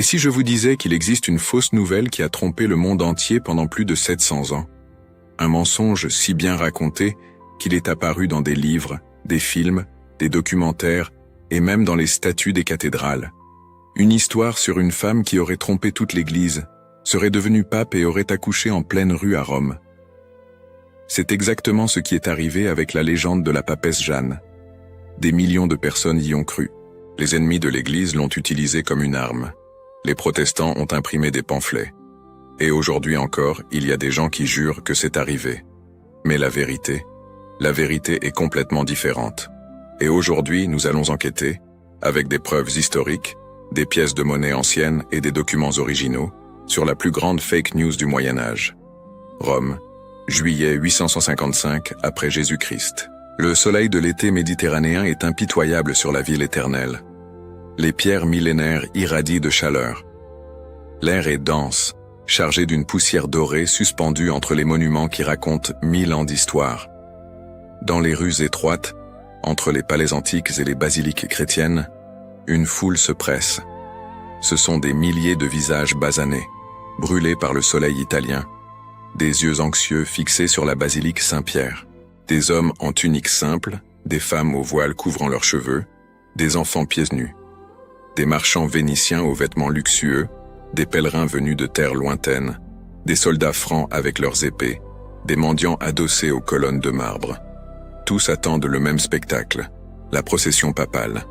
Et si je vous disais qu'il existe une fausse nouvelle qui a trompé le monde entier pendant plus de 700 ans? Un mensonge si bien raconté qu'il est apparu dans des livres, des films, des documentaires et même dans les statues des cathédrales. Une histoire sur une femme qui aurait trompé toute l'Église, serait devenue pape et aurait accouché en pleine rue à Rome. C'est exactement ce qui est arrivé avec la légende de la papesse Jeanne. Des millions de personnes y ont cru. Les ennemis de l'Église l'ont utilisée comme une arme. Les protestants ont imprimé des pamphlets. Et aujourd'hui encore, il y a des gens qui jurent que c'est arrivé. Mais la vérité est complètement différente. Et aujourd'hui, nous allons enquêter, avec des preuves historiques, des pièces de monnaie anciennes et des documents originaux, sur la plus grande fake news du Moyen-Âge. Rome, juillet 855 après Jésus-Christ. Le soleil de l'été méditerranéen est impitoyable sur la ville éternelle. Les pierres millénaires irradient de chaleur. L'air est dense, chargé d'une poussière dorée suspendue entre les monuments qui racontent 1000 ans d'histoire. Dans les rues étroites, entre les palais antiques et les basiliques chrétiennes, une foule se presse. Ce sont des milliers de visages basanés, brûlés par le soleil italien, des yeux anxieux fixés sur la basilique Saint-Pierre, des hommes en tunique simple, des femmes au voile couvrant leurs cheveux, des enfants pieds nus, des marchands vénitiens aux vêtements luxueux, des pèlerins venus de terres lointaines, des soldats francs avec leurs épées, des mendiants adossés aux colonnes de marbre. Tous attendent le même spectacle, la procession papale.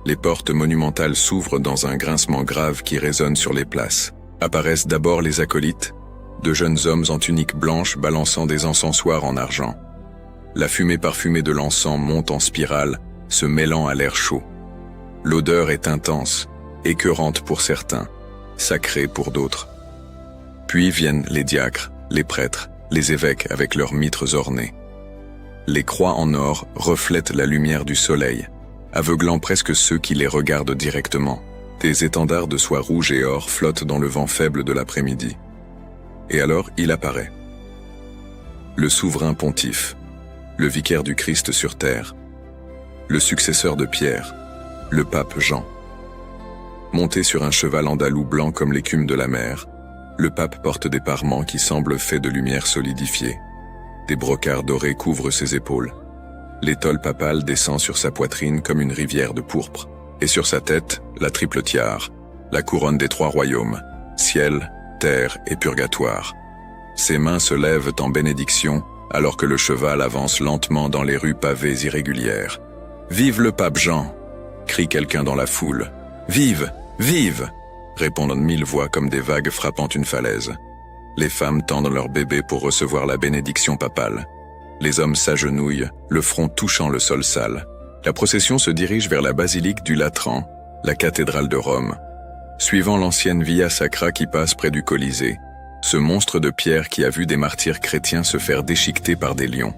Les portes monumentales s'ouvrent dans un grincement grave qui résonne sur les places. Apparaissent d'abord les acolytes, de jeunes hommes en tunique blanche balançant des encensoirs en argent. La fumée parfumée de l'encens monte en spirale, se mêlant à l'air chaud. L'odeur est intense, écœurante pour certains, sacrée pour d'autres. Puis viennent les diacres, les prêtres, les évêques avec leurs mitres ornées. Les croix en or reflètent la lumière du soleil, aveuglant presque ceux qui les regardent directement. Des étendards de soie rouge et or flottent dans le vent faible de l'après-midi. Et alors, il apparaît. Le souverain pontife, le vicaire du Christ sur terre, le successeur de Pierre, le pape Jean. Monté sur un cheval andalou blanc comme l'écume de la mer, le pape porte des parements qui semblent faits de lumière solidifiée. Des brocarts dorés couvrent ses épaules. L'étole papale descend sur sa poitrine comme une rivière de pourpre. Et sur sa tête, la triple tiare, la couronne des 3 royaumes, ciel, terre et purgatoire. Ses mains se lèvent en bénédiction, alors que le cheval avance lentement dans les rues pavées irrégulières. « Vive le pape Jean !» crie quelqu'un dans la foule. « Vive! Vive !» répondent 1000 voix comme des vagues frappant une falaise. Les femmes tendent leur bébé pour recevoir la bénédiction papale. Les hommes s'agenouillent, le front touchant le sol sale. La procession se dirige vers la basilique du Latran, la cathédrale de Rome. Suivant l'ancienne Via Sacra qui passe près du Colisée, ce monstre de pierre qui a vu des martyrs chrétiens se faire déchiqueter par des lions.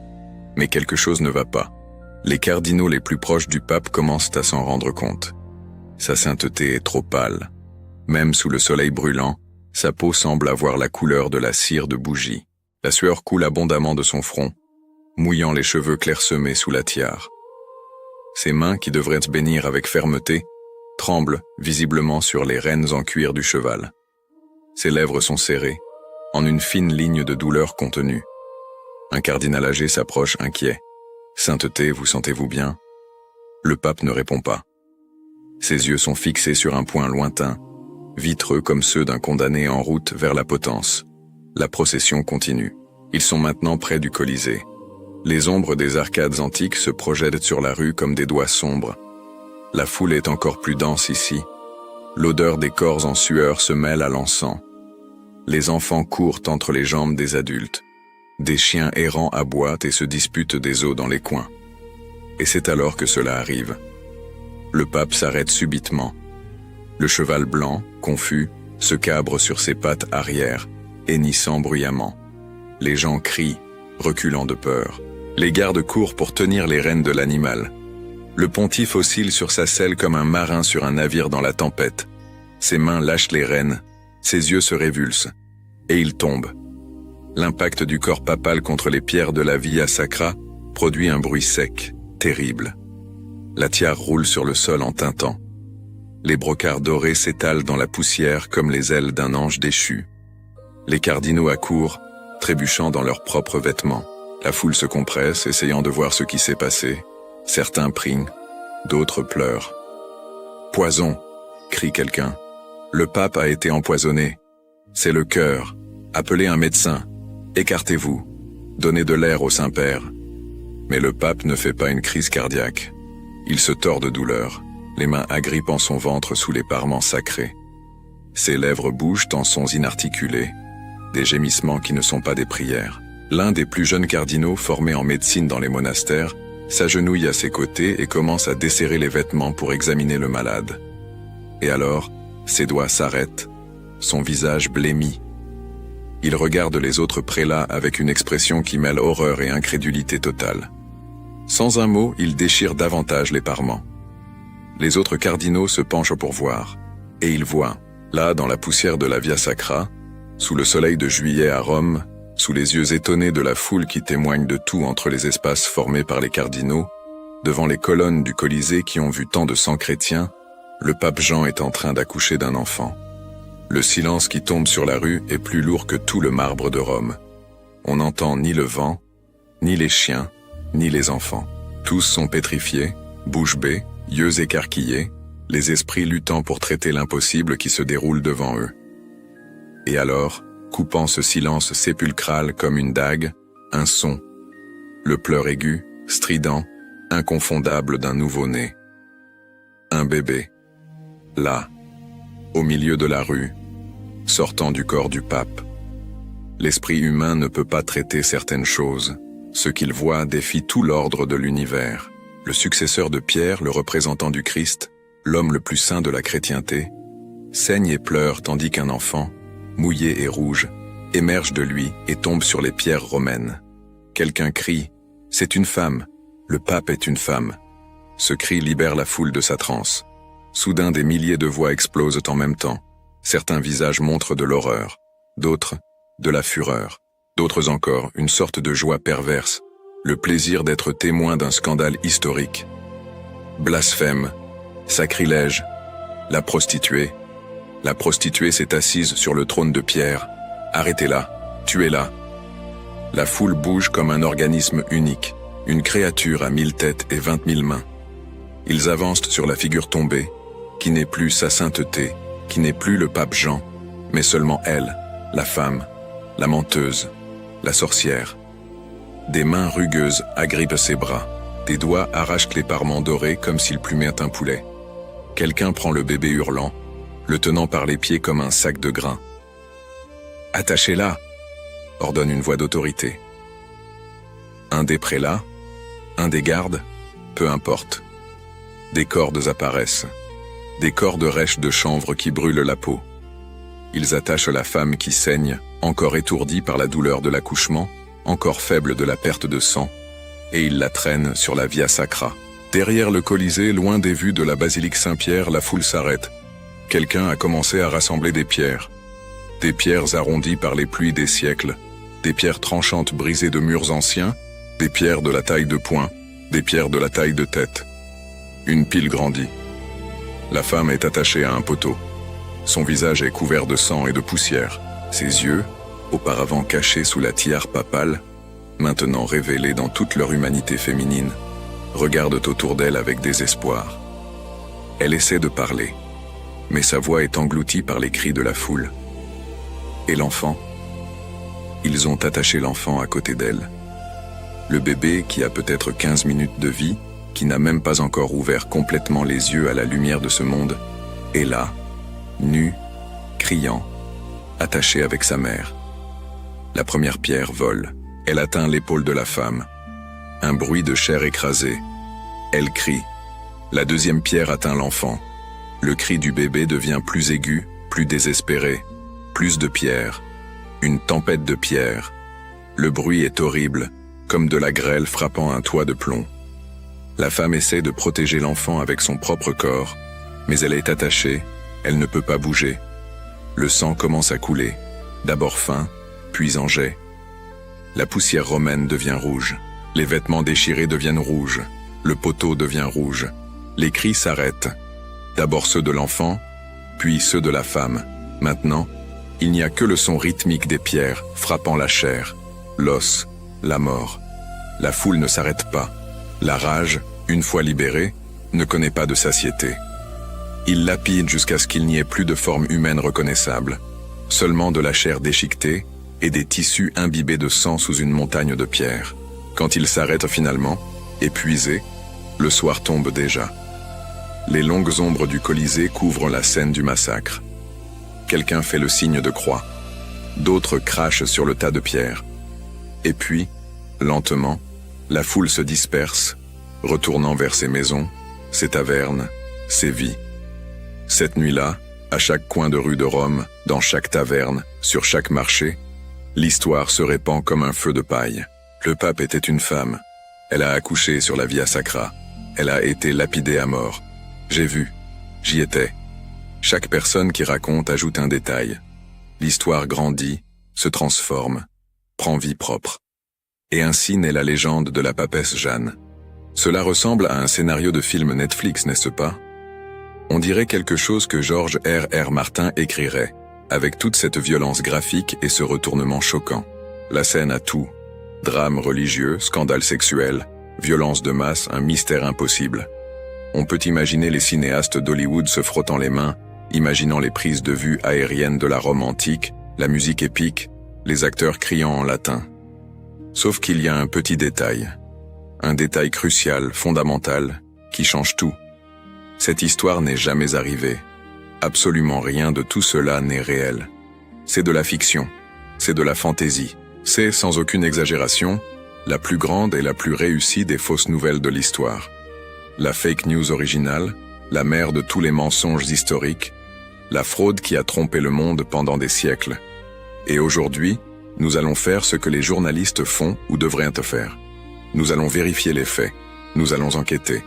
Mais quelque chose ne va pas. Les cardinaux les plus proches du pape commencent à s'en rendre compte. Sa sainteté est trop pâle. Même sous le soleil brûlant, sa peau semble avoir la couleur de la cire de bougie. La sueur coule abondamment de son front, mouillant les cheveux clairsemés sous la tiare. Ses mains, qui devraient se bénir avec fermeté, tremblent visiblement sur les rênes en cuir du cheval. Ses lèvres sont serrées, en une fine ligne de douleur contenue. Un cardinal âgé s'approche inquiet. « Sainteté, vous sentez-vous bien ?» Le pape ne répond pas. Ses yeux sont fixés sur un point lointain, vitreux comme ceux d'un condamné en route vers la potence. La procession continue. Ils sont maintenant près du Colisée. Les ombres des arcades antiques se projettent sur la rue comme des doigts sombres. La foule est encore plus dense ici. L'odeur des corps en sueur se mêle à l'encens. Les enfants courent entre les jambes des adultes. Des chiens errants aboient et se disputent des os dans les coins. Et c'est alors que cela arrive. Le pape s'arrête subitement. Le cheval blanc, confus, se cabre sur ses pattes arrière, hennissant bruyamment. Les gens crient, reculant de peur. Les gardes courent pour tenir les rênes de l'animal. Le pontife oscille sur sa selle comme un marin sur un navire dans la tempête. Ses mains lâchent les rênes, ses yeux se révulsent, et il tombe. L'impact du corps papal contre les pierres de la Via Sacra produit un bruit sec, terrible. La tiare roule sur le sol en tintant. Les brocarts dorés s'étalent dans la poussière comme les ailes d'un ange déchu. Les cardinaux accourent, trébuchant dans leurs propres vêtements. La foule se compresse, essayant de voir ce qui s'est passé. Certains prient, d'autres pleurent. « Poison !» crie quelqu'un. « Le pape a été empoisonné. C'est le cœur. Appelez un médecin. Écartez-vous. Donnez de l'air au Saint-Père. » Mais le pape ne fait pas une crise cardiaque. Il se tord de douleur, les mains agrippant son ventre sous les parements sacrés. Ses lèvres bougent en sons inarticulés, des gémissements qui ne sont pas des prières. L'un des plus jeunes cardinaux formés en médecine dans les monastères s'agenouille à ses côtés et commence à desserrer les vêtements pour examiner le malade. Et alors, ses doigts s'arrêtent, son visage blêmit. Il regarde les autres prélats avec une expression qui mêle horreur et incrédulité totale. Sans un mot, il déchire davantage les parements. Les autres cardinaux se penchent pour voir, et ils voient, là dans la poussière de la Via Sacra, sous le soleil de juillet à Rome, sous les yeux étonnés de la foule qui témoigne de tout entre les espaces formés par les cardinaux, devant les colonnes du Colisée qui ont vu tant de sang chrétien, le pape Jean est en train d'accoucher d'un enfant. Le silence qui tombe sur la rue est plus lourd que tout le marbre de Rome. On n'entend ni le vent, ni les chiens, ni les enfants. Tous sont pétrifiés, bouche bée, yeux écarquillés, les esprits luttant pour traiter l'impossible qui se déroule devant eux. Et alors, coupant ce silence sépulcral comme une dague, un son. Le pleur aigu, strident, inconfondable d'un nouveau-né. Un bébé. Là, au milieu de la rue, sortant du corps du pape. L'esprit humain ne peut pas traiter certaines choses. Ce qu'il voit défie tout l'ordre de l'univers. Le successeur de Pierre, le représentant du Christ, l'homme le plus saint de la chrétienté, saigne et pleure tandis qu'un enfant, mouillé et rouge, émerge de lui et tombe sur les pierres romaines. Quelqu'un crie « C'est une femme, le pape est une femme ». Ce cri libère la foule de sa transe. Soudain, des milliers de voix explosent en même temps. Certains visages montrent de l'horreur, d'autres, de la fureur, d'autres encore, une sorte de joie perverse, le plaisir d'être témoin d'un scandale historique. Blasphème, sacrilège, la prostituée s'est assise sur le trône de Pierre. Arrêtez-la, tuez-la. La foule bouge comme un organisme unique, une créature à 1000 têtes et 20 000 mains. Ils avancent sur la figure tombée, qui n'est plus sa sainteté, qui n'est plus le pape Jean, mais seulement elle, la femme, la menteuse, la sorcière. Des mains rugueuses agrippent ses bras, des doigts arrachent les parements dorés comme s'ils plumaient un poulet. Quelqu'un prend le bébé hurlant, le tenant par les pieds comme un sac de grains. « Attachez-la !» ordonne une voix d'autorité. Un des prélats, un des gardes, peu importe. Des cordes apparaissent, des cordes rêches de chanvre qui brûlent la peau. Ils attachent la femme qui saigne, encore étourdie par la douleur de l'accouchement, encore faible de la perte de sang, et ils la traînent sur la Via Sacra. Derrière le Colisée, loin des vues de la basilique Saint-Pierre, la foule s'arrête. Quelqu'un a commencé à rassembler des pierres arrondies par les pluies des siècles, des pierres tranchantes brisées de murs anciens, des pierres de la taille de poing, des pierres de la taille de tête. Une pile grandit. La femme est attachée à un poteau. Son visage est couvert de sang et de poussière. Ses yeux, auparavant cachés sous la tiare papale, maintenant révélés dans toute leur humanité féminine, regardent autour d'elle avec désespoir. Elle essaie de parler, mais sa voix est engloutie par les cris de la foule. Et l'enfant? Ils ont attaché l'enfant à côté d'elle. Le bébé, qui a peut-être 15 minutes de vie, qui n'a même pas encore ouvert complètement les yeux à la lumière de ce monde, est là, nu, criant, attaché avec sa mère. La première pierre vole, elle atteint l'épaule de la femme. Un bruit de chair écrasée. Elle crie. La deuxième pierre atteint l'enfant. Le cri du bébé devient plus aigu, plus désespéré. Plus de pierres. Une tempête de pierres. Le bruit est horrible, comme de la grêle frappant un toit de plomb. La femme essaie de protéger l'enfant avec son propre corps, mais elle est attachée, elle ne peut pas bouger. Le sang commence à couler, d'abord fin, puis en jet. La poussière romaine devient rouge, les vêtements déchirés deviennent rouges, le poteau devient rouge, les cris s'arrêtent. D'abord ceux de l'enfant, puis ceux de la femme. Maintenant, il n'y a que le son rythmique des pierres frappant la chair, l'os, la mort. La foule ne s'arrête pas. La rage, une fois libérée, ne connaît pas de satiété. Il lapide jusqu'à ce qu'il n'y ait plus de forme humaine reconnaissable, seulement de la chair déchiquetée et des tissus imbibés de sang sous une montagne de pierres. Quand il s'arrête finalement, épuisé, le soir tombe déjà. Les longues ombres du Colisée couvrent la scène du massacre. Quelqu'un fait le signe de croix. D'autres crachent sur le tas de pierres. Et puis, lentement, la foule se disperse, retournant vers ses maisons, ses tavernes, ses vies. Cette nuit-là, à chaque coin de rue de Rome, dans chaque taverne, sur chaque marché, l'histoire se répand comme un feu de paille. Le pape était une femme. Elle a accouché sur la Via Sacra. Elle a été lapidée à mort. J'ai vu. J'y étais. Chaque personne qui raconte ajoute un détail. L'histoire grandit, se transforme, prend vie propre. Et ainsi naît la légende de la papesse Jeanne. Cela ressemble à un scénario de film Netflix, n'est-ce pas? On dirait quelque chose que George R.R. Martin écrirait, avec toute cette violence graphique et ce retournement choquant. La scène a tout. Drame religieux, scandale sexuel, violence de masse, un mystère impossible. On peut imaginer les cinéastes d'Hollywood se frottant les mains, imaginant les prises de vue aériennes de la Rome antique, la musique épique, les acteurs criant en latin. Sauf qu'il y a un petit détail. Un détail crucial, fondamental, qui change tout. Cette histoire n'est jamais arrivée. Absolument rien de tout cela n'est réel. C'est de la fiction, c'est de la fantaisie. C'est, sans aucune exagération, la plus grande et la plus réussie des fausses nouvelles de l'histoire. La fake news originale, la mère de tous les mensonges historiques, la fraude qui a trompé le monde pendant des siècles. Et aujourd'hui, nous allons faire ce que les journalistes font ou devraient faire. Nous allons vérifier les faits, nous allons enquêter.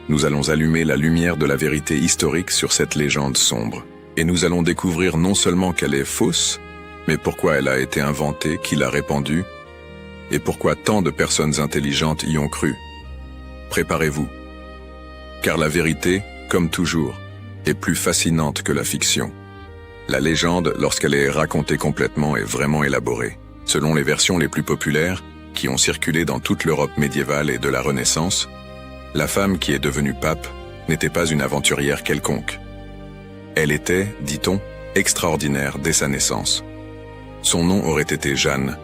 Nous allons allumer la lumière de la vérité historique sur cette légende sombre. Et nous allons découvrir non seulement qu'elle est fausse, mais pourquoi elle a été inventée, qui l'a répandue, et pourquoi tant de personnes intelligentes y ont cru. Préparez-vous. Car la vérité, comme toujours, est plus fascinante que la fiction. La légende, lorsqu'elle est racontée complètement, est vraiment élaborée. Selon les versions les plus populaires, qui ont circulé dans toute l'Europe médiévale et de la Renaissance, la femme qui est devenue pape n'était pas une aventurière quelconque. Elle était, dit-on, extraordinaire dès sa naissance. Son nom aurait été Jeanne.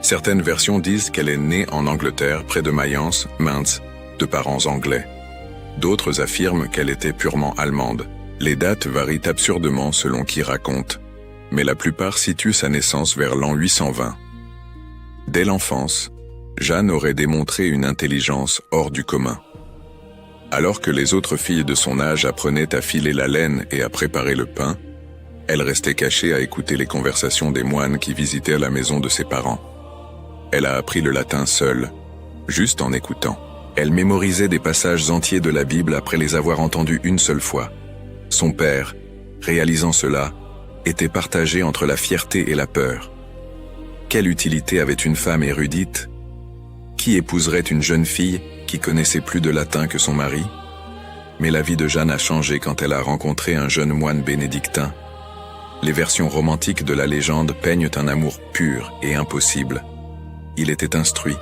Certaines versions disent qu'elle est née en Angleterre, près de Mayence, Mainz, de parents anglais. D'autres affirment qu'elle était purement allemande. Les dates varient absurdement selon qui raconte, mais la plupart situent sa naissance vers l'an 820. Dès l'enfance, Jeanne aurait démontré une intelligence hors du commun. Alors que les autres filles de son âge apprenaient à filer la laine et à préparer le pain, elle restait cachée à écouter les conversations des moines qui visitaient la maison de ses parents. Elle a appris le latin seule, juste en écoutant. Elle mémorisait des passages entiers de la Bible après les avoir entendus une seule fois. Son père, réalisant cela, était partagé entre la fierté et la peur. Quelle utilité avait une femme érudite? Qui épouserait une jeune fille qui connaissait plus de latin que son mari? Mais la vie de Jeanne a changé quand elle a rencontré un jeune moine bénédictin. Les versions romantiques de la légende peignent un amour pur et impossible. Il était instruit,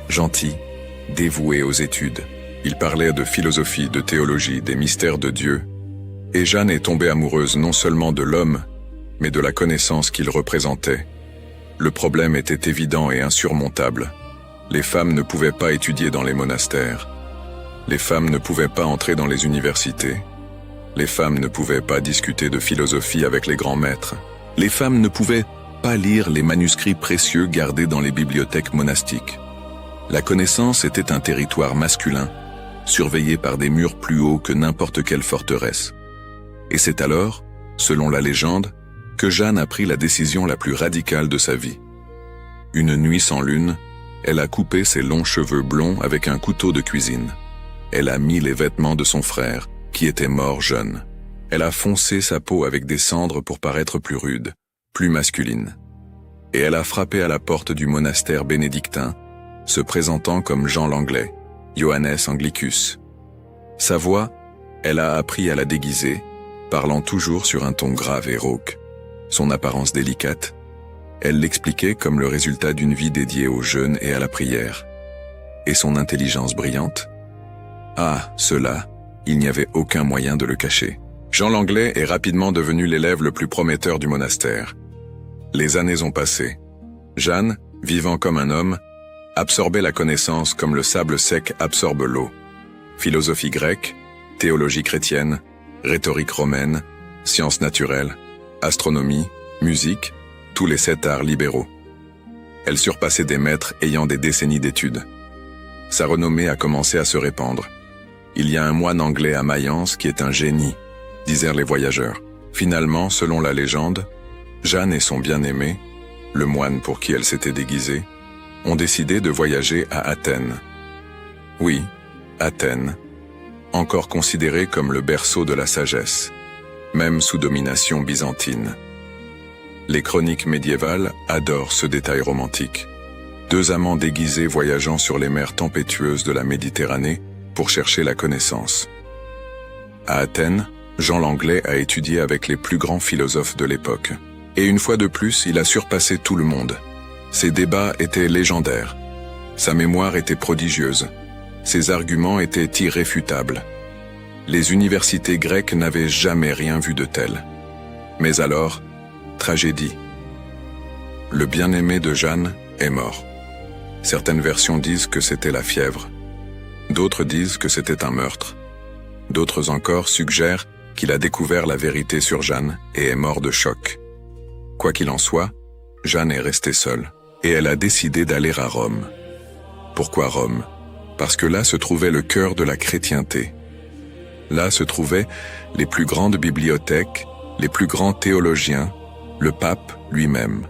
gentil, dévoué aux études. Il parlait de philosophie, de théologie, des mystères de Dieu. Et Jeanne est tombée amoureuse non seulement de l'homme, mais de la connaissance qu'il représentait. Le problème était évident et insurmontable. Les femmes ne pouvaient pas étudier dans les monastères. Les femmes ne pouvaient pas entrer dans les universités. Les femmes ne pouvaient pas discuter de philosophie avec les grands maîtres. Les femmes ne pouvaient pas lire les manuscrits précieux gardés dans les bibliothèques monastiques. La connaissance était un territoire masculin, surveillé par des murs plus hauts que n'importe quelle forteresse. Et c'est alors, selon la légende, que Jeanne a pris la décision la plus radicale de sa vie. Une nuit sans lune, elle a coupé ses longs cheveux blonds avec un couteau de cuisine. Elle a mis les vêtements de son frère, qui était mort jeune. Elle a foncé sa peau avec des cendres pour paraître plus rude, plus masculine. Et elle a frappé à la porte du monastère bénédictin, se présentant comme Jean l'Anglais, Johannes Anglicus. Sa voix, Elle a appris à la déguiser, parlant toujours sur un ton grave et rauque. Son apparence délicate, elle l'expliquait comme le résultat d'une vie dédiée au jeûne et à la prière. Et son intelligence brillante? Ah, cela, il n'y avait aucun moyen de le cacher. Jean Langlais est rapidement devenu l'élève le plus prometteur du monastère. Les années ont passé. Jeanne, vivant comme un homme, absorbait la connaissance comme le sable sec absorbe l'eau. Philosophie grecque, théologie chrétienne, rhétorique romaine, sciences naturelles, astronomie, musique, tous les 7 arts libéraux. Elle surpassait des maîtres ayant des décennies d'études. Sa renommée a commencé à se répandre. Il y a un moine anglais à Mayence qui est un génie, disèrent les voyageurs. Finalement, selon la légende, Jeanne et son bien-aimé, le moine pour qui elle s'était déguisée, ont décidé de voyager à Athènes. Oui, Athènes, encore considérée comme le berceau de la sagesse, même sous domination byzantine. Les chroniques médiévales adorent ce détail romantique. 2 amants déguisés voyageant sur les mers tempétueuses de la Méditerranée pour chercher la connaissance. À Athènes, Jean Langlais a étudié avec les plus grands philosophes de l'époque. Et une fois de plus, il a surpassé tout le monde. Ses débats étaient légendaires. Sa mémoire était prodigieuse. Ses arguments étaient irréfutables. Les universités grecques n'avaient jamais rien vu de tel. Mais alors, tragédie. Le bien-aimé de Jeanne est mort. Certaines versions disent que c'était la fièvre. D'autres disent que c'était un meurtre. D'autres encore suggèrent qu'il a découvert la vérité sur Jeanne et est mort de choc. Quoi qu'il en soit, Jeanne est restée seule, et elle a décidé d'aller à Rome. Pourquoi Rome? Parce que là se trouvait le cœur de la chrétienté. Là se trouvaient les plus grandes bibliothèques, les plus grands théologiens, le pape lui-même.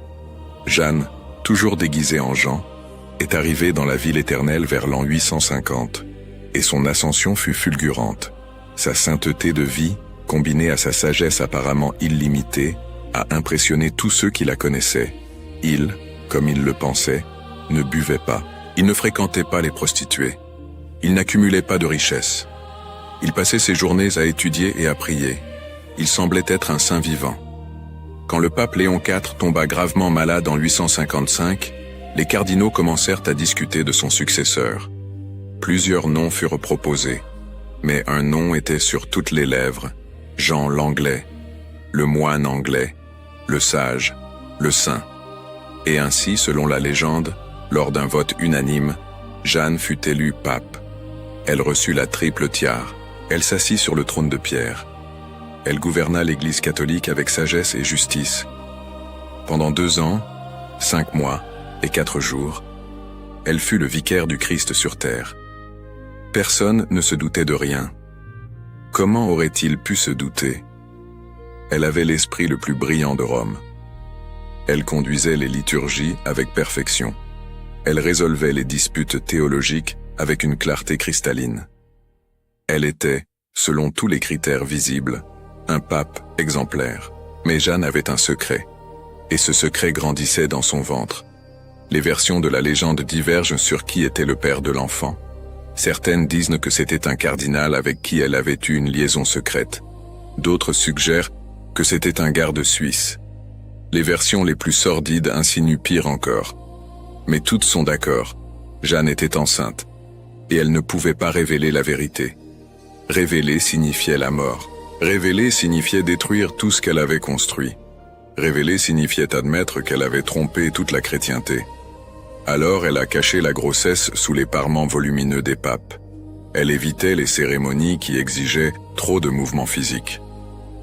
Jeanne, toujours déguisée en Jean, est arrivée dans la ville éternelle vers l'an 850, et son ascension fut fulgurante. Sa sainteté de vie, combinée à sa sagesse apparemment illimitée, a impressionné tous ceux qui la connaissaient. Il, comme il le pensait, ne buvait pas. Il ne fréquentait pas les prostituées. Il n'accumulait pas de richesses. Il passait ses journées à étudier et à prier. Il semblait être un saint vivant. Quand le pape Léon IV tomba gravement malade en 855, les cardinaux commencèrent à discuter de son successeur. Plusieurs noms furent proposés, mais un nom était sur toutes les lèvres, Jean Langlais, le moine anglais, le sage, le saint. Et ainsi, selon la légende, lors d'un vote unanime, Jeanne fut élue pape. Elle reçut la triple tiare. Elle s'assit sur le trône de pierre. Elle gouverna l'Église catholique avec sagesse et justice. Pendant 2 ans, 5 mois et 4 jours, elle fut le vicaire du Christ sur terre. Personne ne se doutait de rien. Comment aurait-il pu se douter? Elle avait l'esprit le plus brillant de Rome. Elle conduisait les liturgies avec perfection. Elle résolvait les disputes théologiques avec une clarté cristalline. Elle était, selon tous les critères visibles, un pape exemplaire. Mais Jeanne avait un secret. Et ce secret grandissait dans son ventre. Les versions de la légende divergent sur qui était le père de l'enfant. Certaines disent que c'était un cardinal avec qui elle avait eu une liaison secrète. D'autres suggèrent que c'était un garde suisse. Les versions les plus sordides insinuent pire encore. Mais toutes sont d'accord. Jeanne était enceinte. Et elle ne pouvait pas révéler la vérité. Révéler signifiait la mort. Révéler signifiait détruire tout ce qu'elle avait construit. Révéler signifiait admettre qu'elle avait trompé toute la chrétienté. Alors elle a caché la grossesse sous les parements volumineux des papes. Elle évitait les cérémonies qui exigeaient trop de mouvements physiques.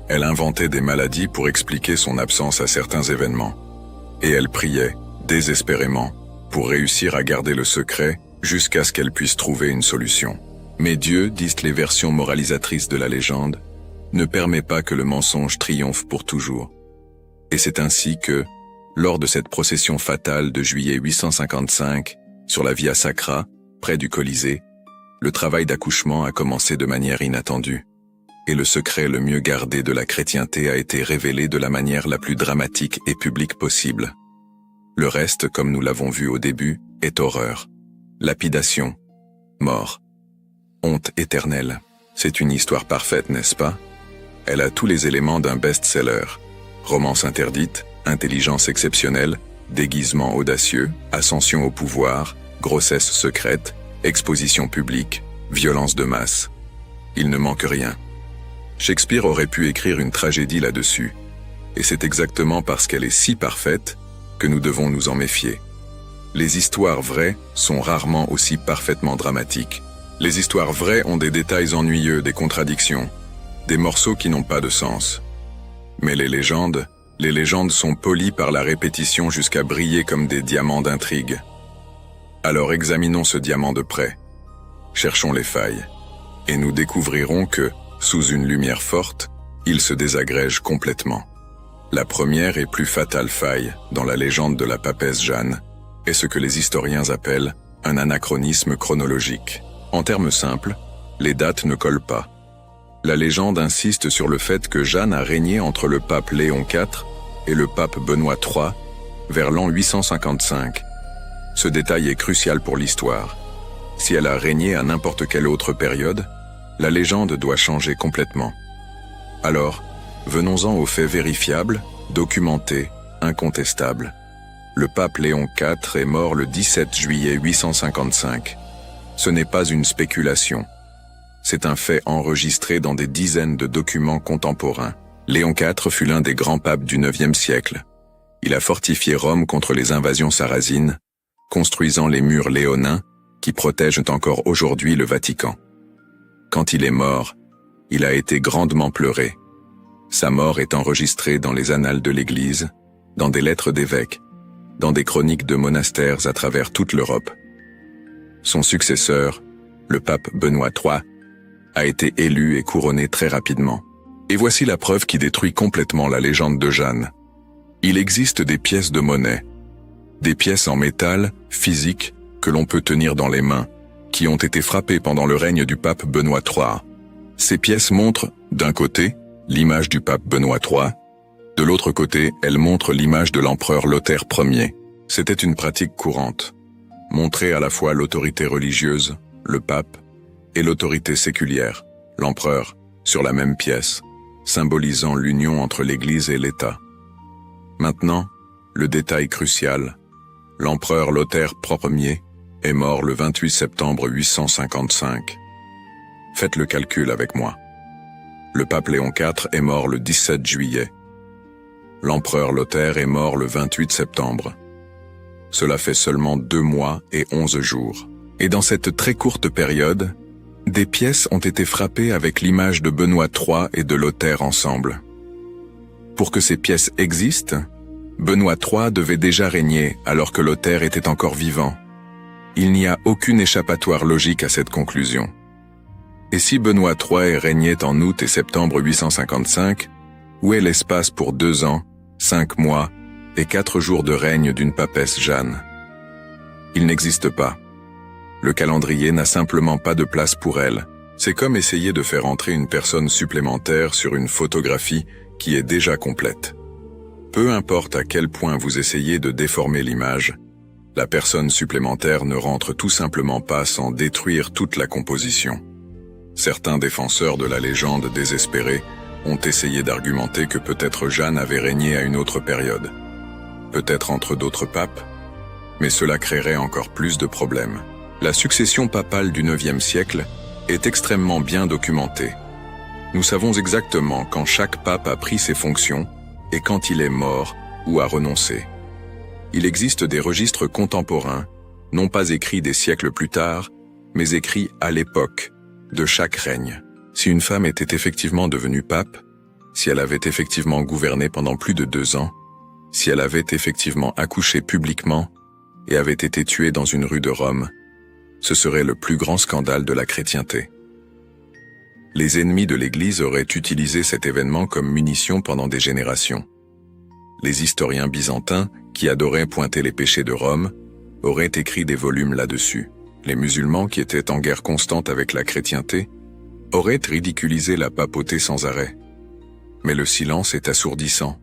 Elle inventait des maladies pour expliquer son absence à certains événements. Et elle priait, désespérément, pour réussir à garder le secret jusqu'à ce qu'elle puisse trouver une solution. Mais Dieu, disent les versions moralisatrices de la légende, ne permet pas que le mensonge triomphe pour toujours. Et c'est ainsi que, lors de cette procession fatale de juillet 855, sur la Via Sacra, près du Colisée, le travail d'accouchement a commencé de manière inattendue. Et le secret le mieux gardé de la chrétienté a été révélé de la manière la plus dramatique et publique possible. Le reste, comme nous l'avons vu au début, est horreur, lapidation, mort, honte éternelle. C'est une histoire parfaite, n'est-ce pas? Elle a tous les éléments d'un best-seller. Romance interdite, intelligence exceptionnelle, déguisement audacieux, ascension au pouvoir, grossesse secrète, exposition publique, violence de masse. Il ne manque rien. Shakespeare aurait pu écrire une tragédie là-dessus. Et c'est exactement parce qu'elle est si parfaite que nous devons nous en méfier. Les histoires vraies sont rarement aussi parfaitement dramatiques. Les histoires vraies ont des détails ennuyeux, des contradictions, des morceaux qui n'ont pas de sens. Mais les légendes sont polies par la répétition jusqu'à briller comme des diamants d'intrigue. Alors examinons ce diamant de près. Cherchons les failles. Et nous découvrirons que, sous une lumière forte, il se désagrège complètement. La première et plus fatale faille, dans la légende de la papesse Jeanne, est ce que les historiens appellent un anachronisme chronologique. En termes simples, les dates ne collent pas. La légende insiste sur le fait que Jeanne a régné entre le pape Léon IV et le pape Benoît III vers l'an 855. Ce détail est crucial pour l'histoire. Si elle a régné à n'importe quelle autre période, la légende doit changer complètement. Alors, venons-en aux faits vérifiables, documentés, incontestables. Le pape Léon IV est mort le 17 juillet 855. Ce n'est pas une spéculation. C'est un fait enregistré dans des dizaines de documents contemporains. Léon IV fut l'un des grands papes du IXe siècle. Il a fortifié Rome contre les invasions sarrasines, construisant les murs léonins qui protègent encore aujourd'hui le Vatican. Quand il est mort, il a été grandement pleuré. Sa mort est enregistrée dans les annales de l'Église, dans des lettres d'évêques, dans des chroniques de monastères à travers toute l'Europe. Son successeur, le pape Benoît III, a été élu et couronné très rapidement. Et voici la preuve qui détruit complètement la légende de Jeanne. Il existe des pièces de monnaie, des pièces en métal, physiques, que l'on peut tenir dans les mains, qui ont été frappées pendant le règne du pape Benoît III. Ces pièces montrent, d'un côté, l'image du pape Benoît III, de l'autre côté, elles montrent l'image de l'empereur Lothaire Ier. C'était une pratique courante. Montrer à la fois l'autorité religieuse, le pape, et l'autorité séculière, l'empereur, sur la même pièce, symbolisant l'union entre l'Église et l'État. Maintenant, le détail crucial. L'empereur Lothaire Ier est mort le 28 septembre 855. Faites le calcul avec moi. Le pape Léon IV est mort le 17 juillet. L'empereur Lothaire est mort le 28 septembre. Cela fait seulement 2 mois et 11 jours. Et dans cette très courte période, des pièces ont été frappées avec l'image de Benoît III et de Lothaire ensemble. Pour que ces pièces existent, Benoît III devait déjà régner alors que Lothaire était encore vivant. Il n'y a aucune échappatoire logique à cette conclusion. Et si Benoît III régnait en août et septembre 855, où est l'espace pour 2 ans, 5 mois et 4 jours de règne d'une papesse Jeanne? Il n'existe pas. Le calendrier n'a simplement pas de place pour elle. C'est comme essayer de faire entrer une personne supplémentaire sur une photographie qui est déjà complète. Peu importe à quel point vous essayez de déformer l'image, la personne supplémentaire ne rentre tout simplement pas sans détruire toute la composition. Certains défenseurs de la légende désespérés ont essayé d'argumenter que peut-être Jeanne avait régné à une autre période, peut-être entre d'autres papes, mais cela créerait encore plus de problèmes. La succession papale du IXe siècle est extrêmement bien documentée. Nous savons exactement quand chaque pape a pris ses fonctions et quand il est mort ou a renoncé. Il existe des registres contemporains, non pas écrits des siècles plus tard, mais écrits à l'époque de chaque règne. Si une femme était effectivement devenue pape, si elle avait effectivement gouverné pendant plus de 2 ans, si elle avait effectivement accouché publiquement et avait été tuée dans une rue de Rome, ce serait le plus grand scandale de la chrétienté. Les ennemis de l'Église auraient utilisé cet événement comme munition pendant des générations. Les historiens byzantins, qui adoraient pointer les péchés de Rome, auraient écrit des volumes là-dessus. Les musulmans, qui étaient en guerre constante avec la chrétienté, auraient ridiculisé la papauté sans arrêt. Mais le silence est assourdissant.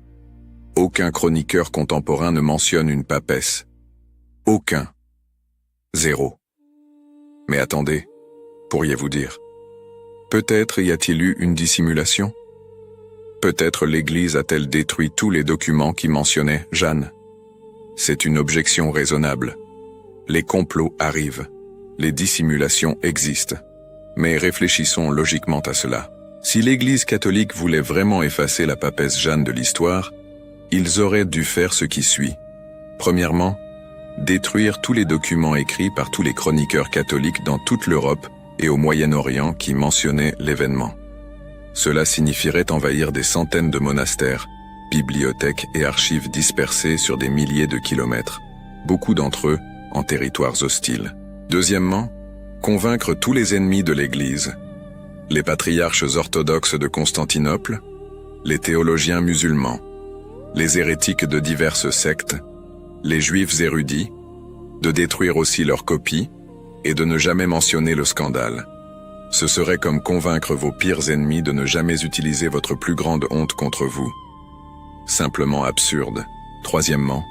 Aucun chroniqueur contemporain ne mentionne une papesse. Aucun. 0. Mais attendez, pourriez-vous dire. Peut-être y a-t-il eu une dissimulation? Peut-être l'Église a-t-elle détruit tous les documents qui mentionnaient Jeanne? C'est une objection raisonnable. Les complots arrivent. Les dissimulations existent. Mais réfléchissons logiquement à cela. Si l'Église catholique voulait vraiment effacer la papesse Jeanne de l'histoire, ils auraient dû faire ce qui suit. Premièrement, détruire tous les documents écrits par tous les chroniqueurs catholiques dans toute l'Europe et au Moyen-Orient qui mentionnaient l'événement. Cela signifierait envahir des centaines de monastères, bibliothèques et archives dispersées sur des milliers de kilomètres, beaucoup d'entre eux en territoires hostiles. Deuxièmement, convaincre tous les ennemis de l'Église, les patriarches orthodoxes de Constantinople, les théologiens musulmans, les hérétiques de diverses sectes, les juifs érudits, de détruire aussi leurs copies et de ne jamais mentionner le scandale. Ce serait comme convaincre vos pires ennemis de ne jamais utiliser votre plus grande honte contre vous. Simplement absurde. Troisièmement,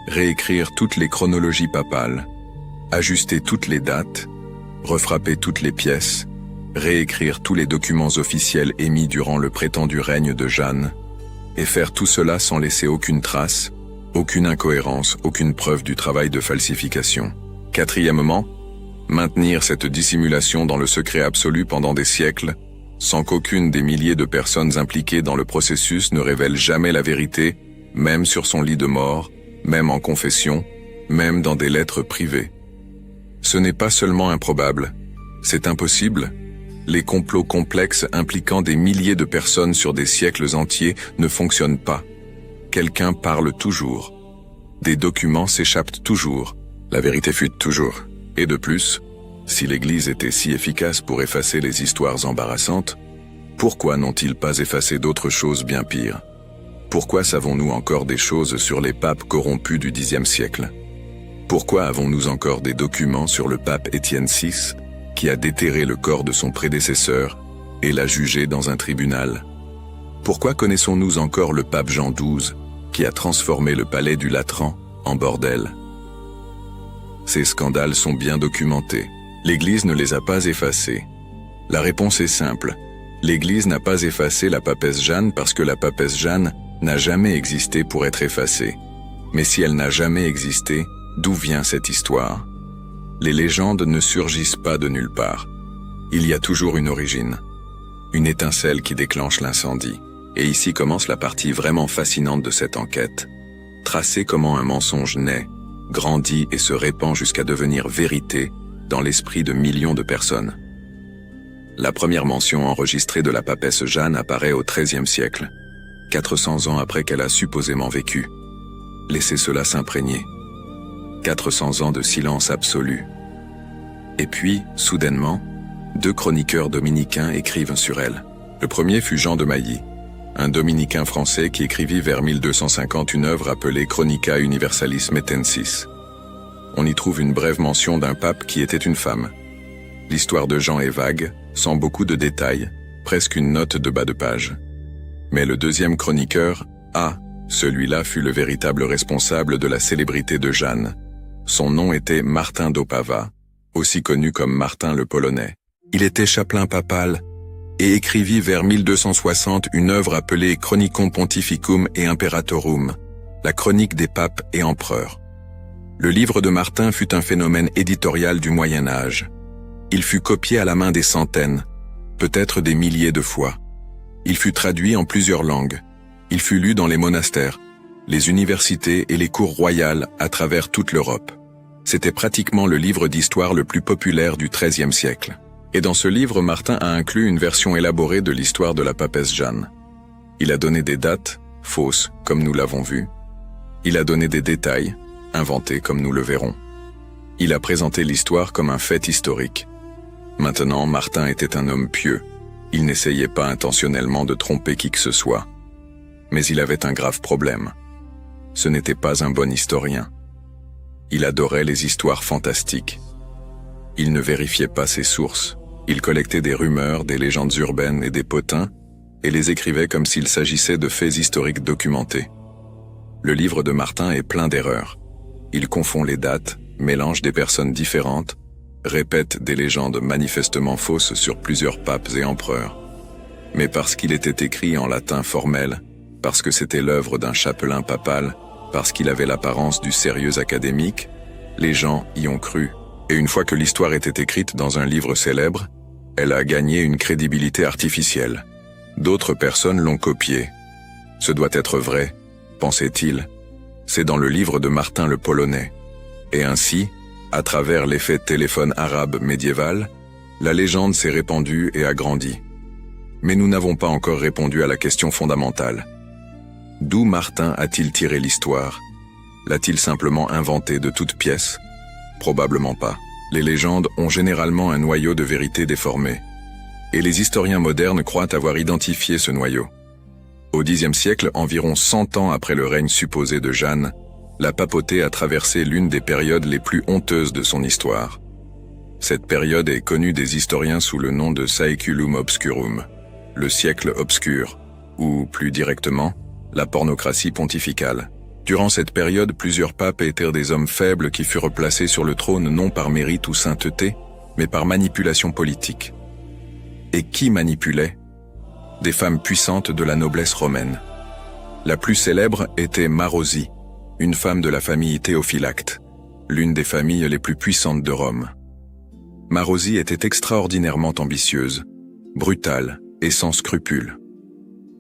réécrire toutes les chronologies papales, ajuster toutes les dates, refrapper toutes les pièces, réécrire tous les documents officiels émis durant le prétendu règne de Jeanne, et faire tout cela sans laisser aucune trace, aucune incohérence, aucune preuve du travail de falsification. Quatrièmement, maintenir cette dissimulation dans le secret absolu pendant des siècles, sans qu'aucune des milliers de personnes impliquées dans le processus ne révèle jamais la vérité, même sur son lit de mort, même en confession, même dans des lettres privées. Ce n'est pas seulement improbable, c'est impossible. Les complots complexes impliquant des milliers de personnes sur des siècles entiers ne fonctionnent pas. Quelqu'un parle toujours. Des documents s'échappent toujours. La vérité fuite toujours. Et de plus, si l'Église était si efficace pour effacer les histoires embarrassantes, pourquoi n'ont-ils pas effacé d'autres choses bien pires? Pourquoi savons-nous encore des choses sur les papes corrompus du Xe siècle? Pourquoi avons-nous encore des documents sur le pape Étienne VI, qui a déterré le corps de son prédécesseur et l'a jugé dans un tribunal? Pourquoi connaissons-nous encore le pape Jean XII, qui a transformé le palais du Latran en bordel? Ces scandales sont bien documentés. L'Église ne les a pas effacés. La réponse est simple. L'Église n'a pas effacé la papesse Jeanne parce que la papesse Jeanne n'a jamais existé pour être effacée. Mais si elle n'a jamais existé, d'où vient cette histoire? Les légendes ne surgissent pas de nulle part. Il y a toujours une origine, une étincelle qui déclenche l'incendie. Et ici commence la partie vraiment fascinante de cette enquête. Tracer comment un mensonge naît, grandit et se répand jusqu'à devenir vérité dans l'esprit de millions de personnes. La première mention enregistrée de la papesse Jeanne apparaît au XIIIe siècle, 400 ans après qu'elle a supposément vécu. Laissez cela s'imprégner. 400 ans de silence absolu. Et puis, soudainement, 2 chroniqueurs dominicains écrivent sur elle. Le premier fut Jean de Mailly, un dominicain français qui écrivit vers 1250 une œuvre appelée Chronica Universalis Metensis. On y trouve une brève mention d'un pape qui était une femme. L'histoire de Jean est vague, sans beaucoup de détails, presque une note de bas de page. Mais le deuxième chroniqueur, celui-là fut le véritable responsable de la célébrité de Jeanne. Son nom était Martin d'Opava, aussi connu comme Martin le Polonais. Il était chapelain papal et écrivit vers 1260 une œuvre appelée Chronicon Pontificum et Imperatorum, la chronique des papes et empereurs. Le livre de Martin fut un phénomène éditorial du Moyen Âge. Il fut copié à la main des centaines, peut-être des milliers de fois. Il fut traduit en plusieurs langues. Il fut lu dans les monastères, les universités et les cours royales à travers toute l'Europe. C'était pratiquement le livre d'histoire le plus populaire du XIIIe siècle. Et dans ce livre, Martin a inclus une version élaborée de l'histoire de la papesse Jeanne. Il a donné des dates, fausses, comme nous l'avons vu. Il a donné des détails, inventés comme nous le verrons. Il a présenté l'histoire comme un fait historique. Maintenant, Martin était un homme pieux. Il n'essayait pas intentionnellement de tromper qui que ce soit. Mais il avait un grave problème. Ce n'était pas un bon historien. Il adorait les histoires fantastiques. Il ne vérifiait pas ses sources. Il collectait des rumeurs, des légendes urbaines et des potins, et les écrivait comme s'il s'agissait de faits historiques documentés. Le livre de Martin est plein d'erreurs. Il confond les dates, mélange des personnes différentes, répète des légendes manifestement fausses sur plusieurs papes et empereurs. Mais parce qu'il était écrit en latin formel, parce que c'était l'œuvre d'un chapelain papal, parce qu'il avait l'apparence du sérieux académique, les gens y ont cru. Et une fois que l'histoire était écrite dans un livre célèbre, elle a gagné une crédibilité artificielle. D'autres personnes l'ont copiée. Ce doit être vrai, pensait-il. C'est dans le livre de Martin le Polonais. Et ainsi, à travers l'effet téléphone arabe médiéval, la légende s'est répandue et a grandi. Mais nous n'avons pas encore répondu à la question fondamentale. D'où Martin a-t-il tiré l'histoire? L'a-t-il simplement inventée de toutes pièces? Probablement pas. Les légendes ont généralement un noyau de vérité déformé. Et les historiens modernes croient avoir identifié ce noyau. Au Xe siècle, environ 100 ans après le règne supposé de Jeanne, la papauté a traversé l'une des périodes les plus honteuses de son histoire. Cette période est connue des historiens sous le nom de Saeculum Obscurum, le siècle obscur, ou, plus directement, la pornocratie pontificale. Durant cette période, plusieurs papes étaient des hommes faibles qui furent placés sur le trône non par mérite ou sainteté, mais par manipulation politique. Et qui manipulait? Des femmes puissantes de la noblesse romaine. La plus célèbre était Marosie, une femme de la famille Théophylacte, l'une des familles les plus puissantes de Rome. Marosie était extraordinairement ambitieuse, brutale et sans scrupules.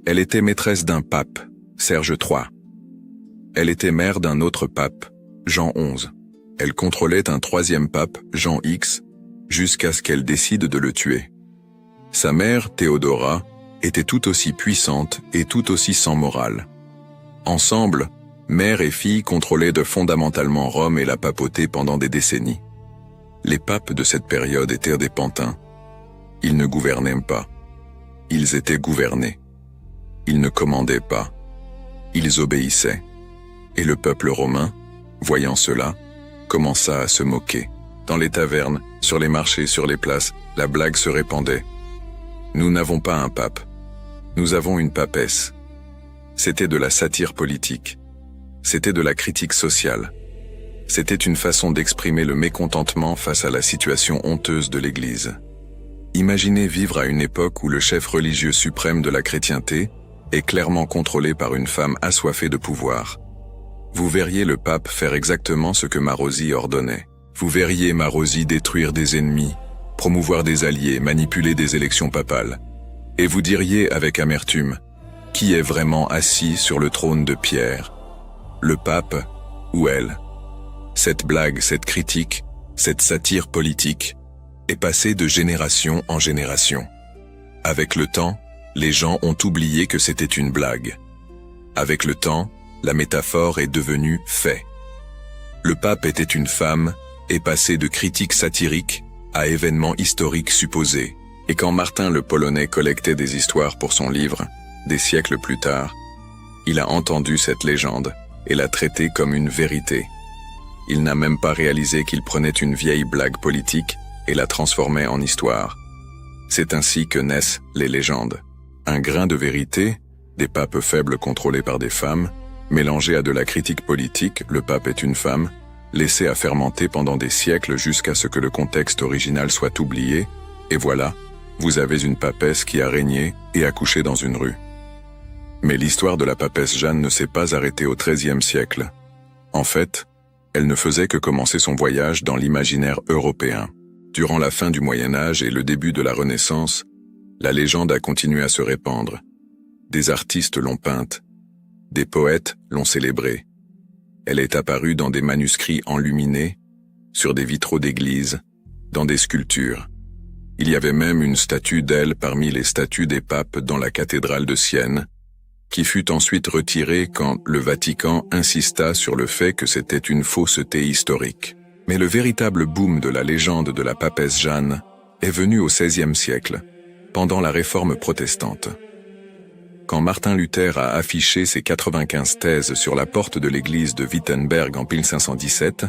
Elle était maîtresse d'un pape, Serge III. Elle était mère d'un autre pape, Jean XI. Elle contrôlait un troisième pape, Jean X, jusqu'à ce qu'elle décide de le tuer. Sa mère, Théodora, était tout aussi puissante et tout aussi sans morale. Ensemble, mère et fille contrôlaient fondamentalement Rome et la papauté pendant des décennies. Les papes de cette période étaient des pantins. Ils ne gouvernaient pas. Ils étaient gouvernés. Ils ne commandaient pas. Ils obéissaient. Et le peuple romain, voyant cela, commença à se moquer. Dans les tavernes, sur les marchés, sur les places, la blague se répandait. Nous n'avons pas un pape. Nous avons une papesse. C'était de la satire politique. C'était de la critique sociale. C'était une façon d'exprimer le mécontentement face à la situation honteuse de l'Église. Imaginez vivre à une époque où le chef religieux suprême de la chrétienté est clairement contrôlé par une femme assoiffée de pouvoir. Vous verriez le pape faire exactement ce que Marosie ordonnait. Vous verriez Marosie détruire des ennemis, promouvoir des alliés, manipuler des élections papales. Et vous diriez avec amertume, qui est vraiment assis sur le trône de pierre? Le pape ou elle? Cette blague, cette critique, cette satire politique est passée de génération en génération. Avec le temps, les gens ont oublié que c'était une blague. Avec le temps, la métaphore est devenue fait. Le pape était une femme est passé de critiques satiriques à événements historiques supposés. Et quand Martin le Polonais collectait des histoires pour son livre, des siècles plus tard, il a entendu cette légende et l'a traitée comme une vérité. Il n'a même pas réalisé qu'il prenait une vieille blague politique et la transformait en histoire. C'est ainsi que naissent les légendes. Un grain de vérité, des papes faibles contrôlés par des femmes, mélangé à de la critique politique, le pape est une femme, laissé à fermenter pendant des siècles jusqu'à ce que le contexte original soit oublié, et voilà, vous avez une papesse qui a régné et a couché dans une rue. Mais l'histoire de la papesse Jeanne ne s'est pas arrêtée au XIIIe siècle. En fait, elle ne faisait que commencer son voyage dans l'imaginaire européen. Durant la fin du Moyen Âge et le début de la Renaissance, la légende a continué à se répandre. Des artistes l'ont peinte, des poètes l'ont célébrée. Elle est apparue dans des manuscrits enluminés, sur des vitraux d'églises, dans des sculptures. Il y avait même une statue d'elle parmi les statues des papes dans la cathédrale de Sienne, qui fut ensuite retirée quand le Vatican insista sur le fait que c'était une fausseté historique. Mais le véritable boom de la légende de la papesse Jeanne est venu au XVIe siècle, pendant la Réforme protestante. Quand Martin Luther a affiché ses 95 thèses sur la porte de l'église de Wittenberg en 1517,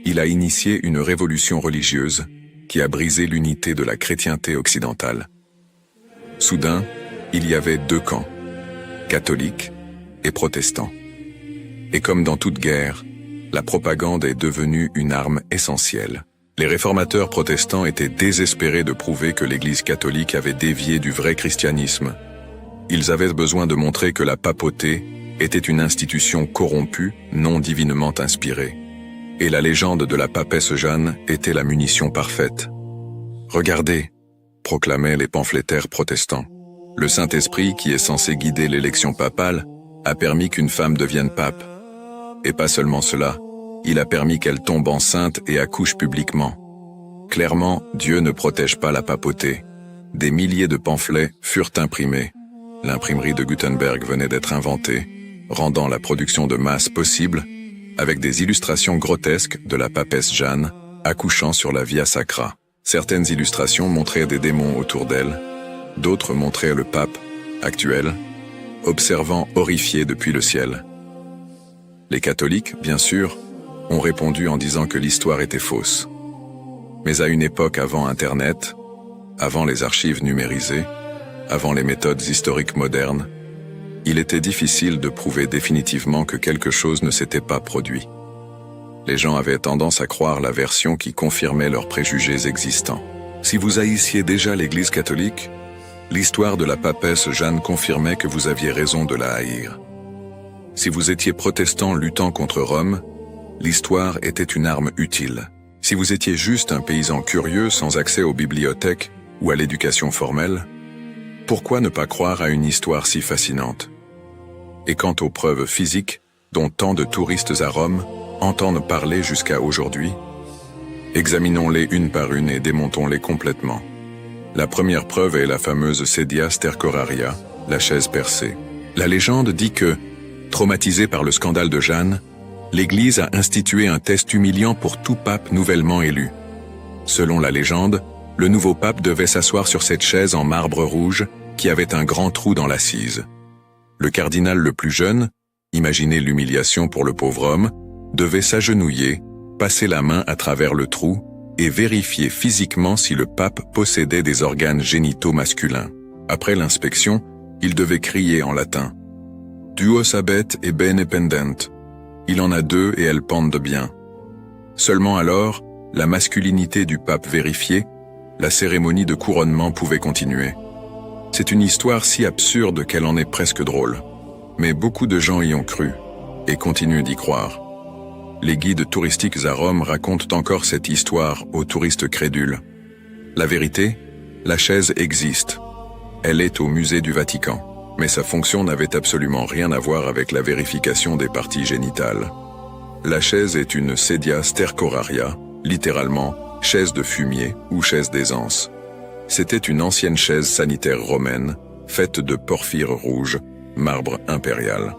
il a initié une révolution religieuse qui a brisé l'unité de la chrétienté occidentale. Soudain, il y avait deux camps, catholiques et protestants. Et comme dans toute guerre, la propagande est devenue une arme essentielle. Les réformateurs protestants étaient désespérés de prouver que l'Église catholique avait dévié du vrai christianisme. Ils avaient besoin de montrer que la papauté était une institution corrompue, non divinement inspirée. Et la légende de la papesse Jeanne était la munition parfaite. « Regardez », proclamaient les pamphlétaires protestants. Le Saint-Esprit, qui est censé guider l'élection papale, a permis qu'une femme devienne pape. Et pas seulement cela, il a permis qu'elle tombe enceinte et accouche publiquement. Clairement, Dieu ne protège pas la papauté. Des milliers de pamphlets furent imprimés. L'imprimerie de Gutenberg venait d'être inventée, rendant la production de masse possible, avec des illustrations grotesques de la papesse Jeanne accouchant sur la Via Sacra. Certaines illustrations montraient des démons autour d'elle, d'autres montraient le pape, actuel, observant horrifié depuis le ciel. Les catholiques, bien sûr, ont répondu en disant que l'histoire était fausse. Mais à une époque avant Internet, avant les archives numérisées, avant les méthodes historiques modernes, il était difficile de prouver définitivement que quelque chose ne s'était pas produit. Les gens avaient tendance à croire la version qui confirmait leurs préjugés existants. Si vous haïssiez déjà l'Église catholique, l'histoire de la papesse Jeanne confirmait que vous aviez raison de la haïr. Si vous étiez protestant luttant contre Rome, l'histoire était une arme utile. Si vous étiez juste un paysan curieux sans accès aux bibliothèques ou à l'éducation formelle, pourquoi ne pas croire à une histoire si fascinante? Et quant aux preuves physiques, dont tant de touristes à Rome entendent parler jusqu'à aujourd'hui, examinons-les une par une et démontons-les complètement. La première preuve est la fameuse sedia stercoraria, la chaise percée. La légende dit que, traumatisée par le scandale de Jeanne, l'Église a institué un test humiliant pour tout pape nouvellement élu. Selon la légende, le nouveau pape devait s'asseoir sur cette chaise en marbre rouge qui avait un grand trou dans l'assise. Le cardinal le plus jeune, imaginez l'humiliation pour le pauvre homme, devait s'agenouiller, passer la main à travers le trou et vérifier physiquement si le pape possédait des organes génitaux masculins. Après l'inspection, il devait crier en latin « Duos habet et bene pendent ». Il en a deux et elles pendent bien. Seulement alors, la masculinité du pape vérifiée, la cérémonie de couronnement pouvait continuer. C'est une histoire si absurde qu'elle en est presque drôle. Mais beaucoup de gens y ont cru, et continuent d'y croire. Les guides touristiques à Rome racontent encore cette histoire aux touristes crédules. La vérité, la chaise existe. Elle est au musée du Vatican, mais sa fonction n'avait absolument rien à voir avec la vérification des parties génitales. La chaise est une sedia stercoraria, littéralement chaise de fumier ou chaise d'aisance. C'était une ancienne chaise sanitaire romaine, faite de porphyre rouge, marbre impérial.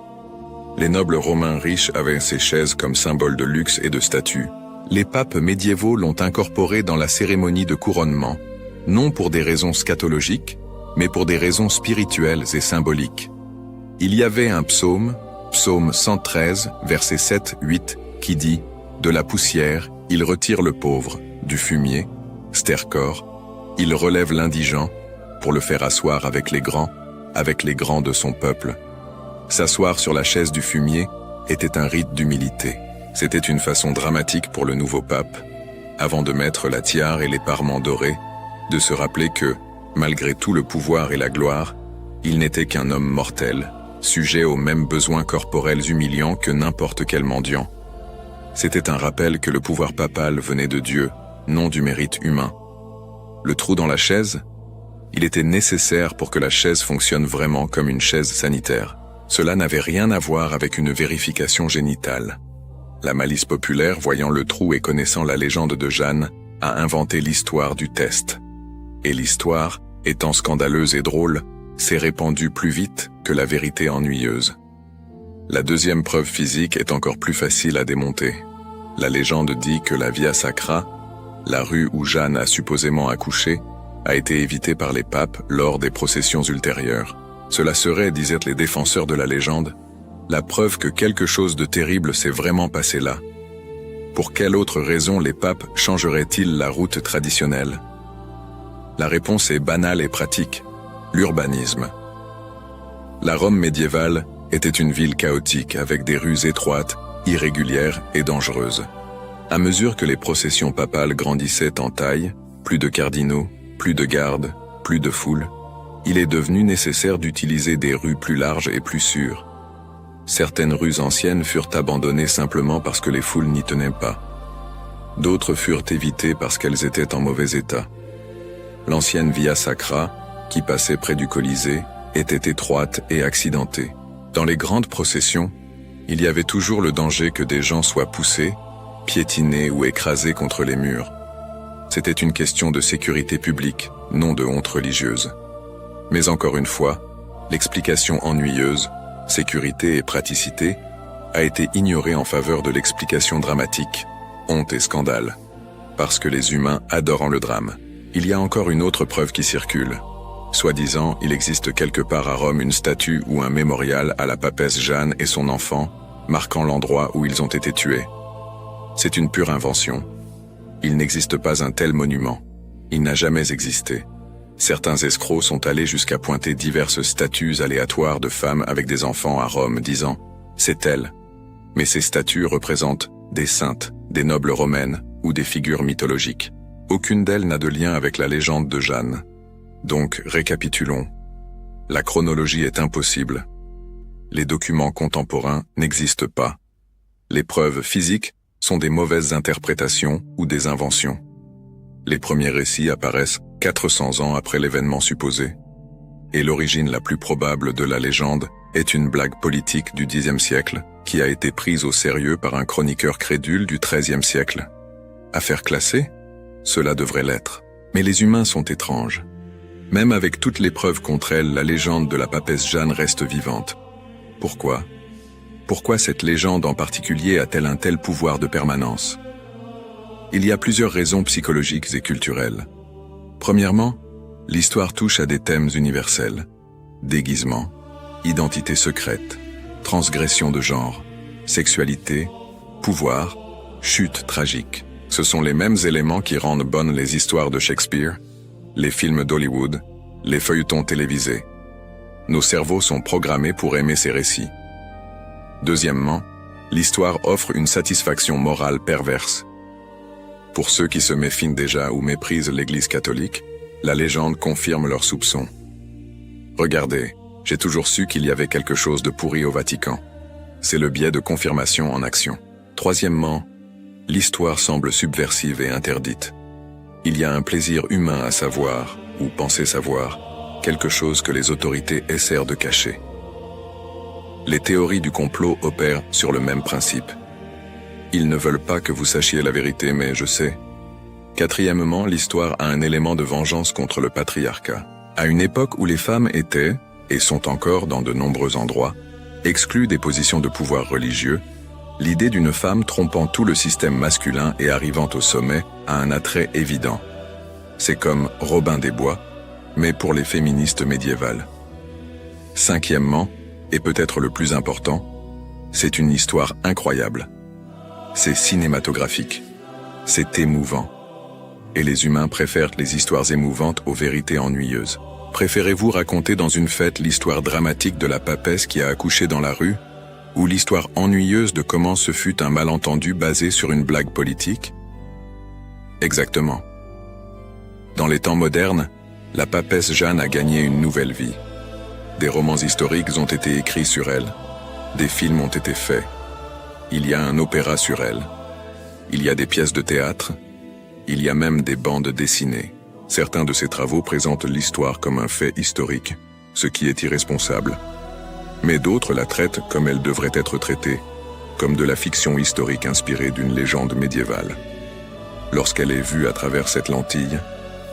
Les nobles romains riches avaient ces chaises comme symbole de luxe et de statut. Les papes médiévaux l'ont incorporée dans la cérémonie de couronnement, non pour des raisons scatologiques, mais pour des raisons spirituelles et symboliques. Il y avait un psaume, psaume 113, verset 7-8, qui dit « De la poussière, il retire le pauvre, du fumier, stercor, il relève l'indigent, pour le faire asseoir avec les grands de son peuple. » S'asseoir sur la chaise du fumier était un rite d'humilité. C'était une façon dramatique pour le nouveau pape, avant de mettre la tiare et les parements dorés, de se rappeler que, malgré tout le pouvoir et la gloire, il n'était qu'un homme mortel, sujet aux mêmes besoins corporels humiliants que n'importe quel mendiant. C'était un rappel que le pouvoir papal venait de Dieu, non du mérite humain. Le trou dans la chaise? Il était nécessaire pour que la chaise fonctionne vraiment comme une chaise sanitaire. Cela n'avait rien à voir avec une vérification génitale. La malice populaire, voyant le trou et connaissant la légende de Jeanne, a inventé l'histoire du test. Et l'histoire, étant scandaleuse et drôle, s'est répandue plus vite que la vérité ennuyeuse. La deuxième preuve physique est encore plus facile à démonter. La légende dit que la Via Sacra, la rue où Jeanne a supposément accouché, a été évitée par les papes lors des processions ultérieures. Cela serait, disaient les défenseurs de la légende, la preuve que quelque chose de terrible s'est vraiment passé là. Pour quelle autre raison les papes changeraient-ils la route traditionnelle? La réponse est banale et pratique, l'urbanisme. La Rome médiévale était une ville chaotique avec des rues étroites, irrégulières et dangereuses. À mesure que les processions papales grandissaient en taille, plus de cardinaux, plus de gardes, plus de foule, il est devenu nécessaire d'utiliser des rues plus larges et plus sûres. Certaines rues anciennes furent abandonnées simplement parce que les foules n'y tenaient pas. D'autres furent évitées parce qu'elles étaient en mauvais état. L'ancienne Via Sacra, qui passait près du Colisée, était étroite et accidentée. Dans les grandes processions, il y avait toujours le danger que des gens soient poussés, piétinés ou écrasés contre les murs. C'était une question de sécurité publique, non de honte religieuse. Mais encore une fois, l'explication ennuyeuse, sécurité et praticité, a été ignorée en faveur de l'explication dramatique, honte et scandale. Parce que les humains adorent le drame. Il y a encore une autre preuve qui circule. Soi-disant, il existe quelque part à Rome une statue ou un mémorial à la papesse Jeanne et son enfant, marquant l'endroit où ils ont été tués. C'est une pure invention. Il n'existe pas un tel monument. Il n'a jamais existé. Certains escrocs sont allés jusqu'à pointer diverses statues aléatoires de femmes avec des enfants à Rome, disant « c'est elle ». Mais ces statues représentent des saintes, des nobles romaines ou des figures mythologiques. Aucune d'elles n'a de lien avec la légende de Jeanne. Donc, récapitulons. La chronologie est impossible. Les documents contemporains n'existent pas. Les preuves physiques sont des mauvaises interprétations ou des inventions. Les premiers récits apparaissent 400 ans après l'événement supposé. Et l'origine la plus probable de la légende est une blague politique du Xe siècle qui a été prise au sérieux par un chroniqueur crédule du XIIIe siècle. Affaire classée ? Cela devrait l'être. Mais les humains sont étranges. Même avec toutes les preuves contre elle, la légende de la papesse Jeanne reste vivante. Pourquoi ? Pourquoi cette légende en particulier a-t-elle un tel pouvoir de permanence ? Il y a plusieurs raisons psychologiques et culturelles. Premièrement, l'histoire touche à des thèmes universels. Déguisement, identité secrète, transgression de genre, sexualité, pouvoir, chute tragique. Ce sont les mêmes éléments qui rendent bonnes les histoires de Shakespeare, les films d'Hollywood, les feuilletons télévisés. Nos cerveaux sont programmés pour aimer ces récits. Deuxièmement, l'histoire offre une satisfaction morale perverse. Pour ceux qui se méfient déjà ou méprisent l'Église catholique, la légende confirme leurs soupçons. Regardez, j'ai toujours su qu'il y avait quelque chose de pourri au Vatican. C'est le biais de confirmation en action. Troisièmement, l'histoire semble subversive et interdite. Il y a un plaisir humain à savoir, ou penser savoir, quelque chose que les autorités essaient de cacher. Les théories du complot opèrent sur le même principe. Ils ne veulent pas que vous sachiez la vérité, mais je sais. Quatrièmement, l'histoire a un élément de vengeance contre le patriarcat. À une époque où les femmes étaient, et sont encore dans de nombreux endroits, exclues des positions de pouvoir religieux, l'idée d'une femme trompant tout le système masculin et arrivant au sommet a un attrait évident. C'est comme Robin des Bois, mais pour les féministes médiévales. Cinquièmement, et peut-être le plus important, c'est une histoire incroyable. C'est cinématographique. C'est émouvant. Et les humains préfèrent les histoires émouvantes aux vérités ennuyeuses. Préférez-vous raconter dans une fête l'histoire dramatique de la papesse qui a accouché dans la rue, ou l'histoire ennuyeuse de comment ce fut un malentendu basé sur une blague politique ? Exactement. Dans les temps modernes, la papesse Jeanne a gagné une nouvelle vie. Des romans historiques ont été écrits sur elle. Des films ont été faits. Il y a un opéra sur elle. Il y a des pièces de théâtre. Il y a même des bandes dessinées. Certains de ces travaux présentent l'histoire comme un fait historique, ce qui est irresponsable. Mais d'autres la traitent comme elle devrait être traitée, comme de la fiction historique inspirée d'une légende médiévale. Lorsqu'elle est vue à travers cette lentille,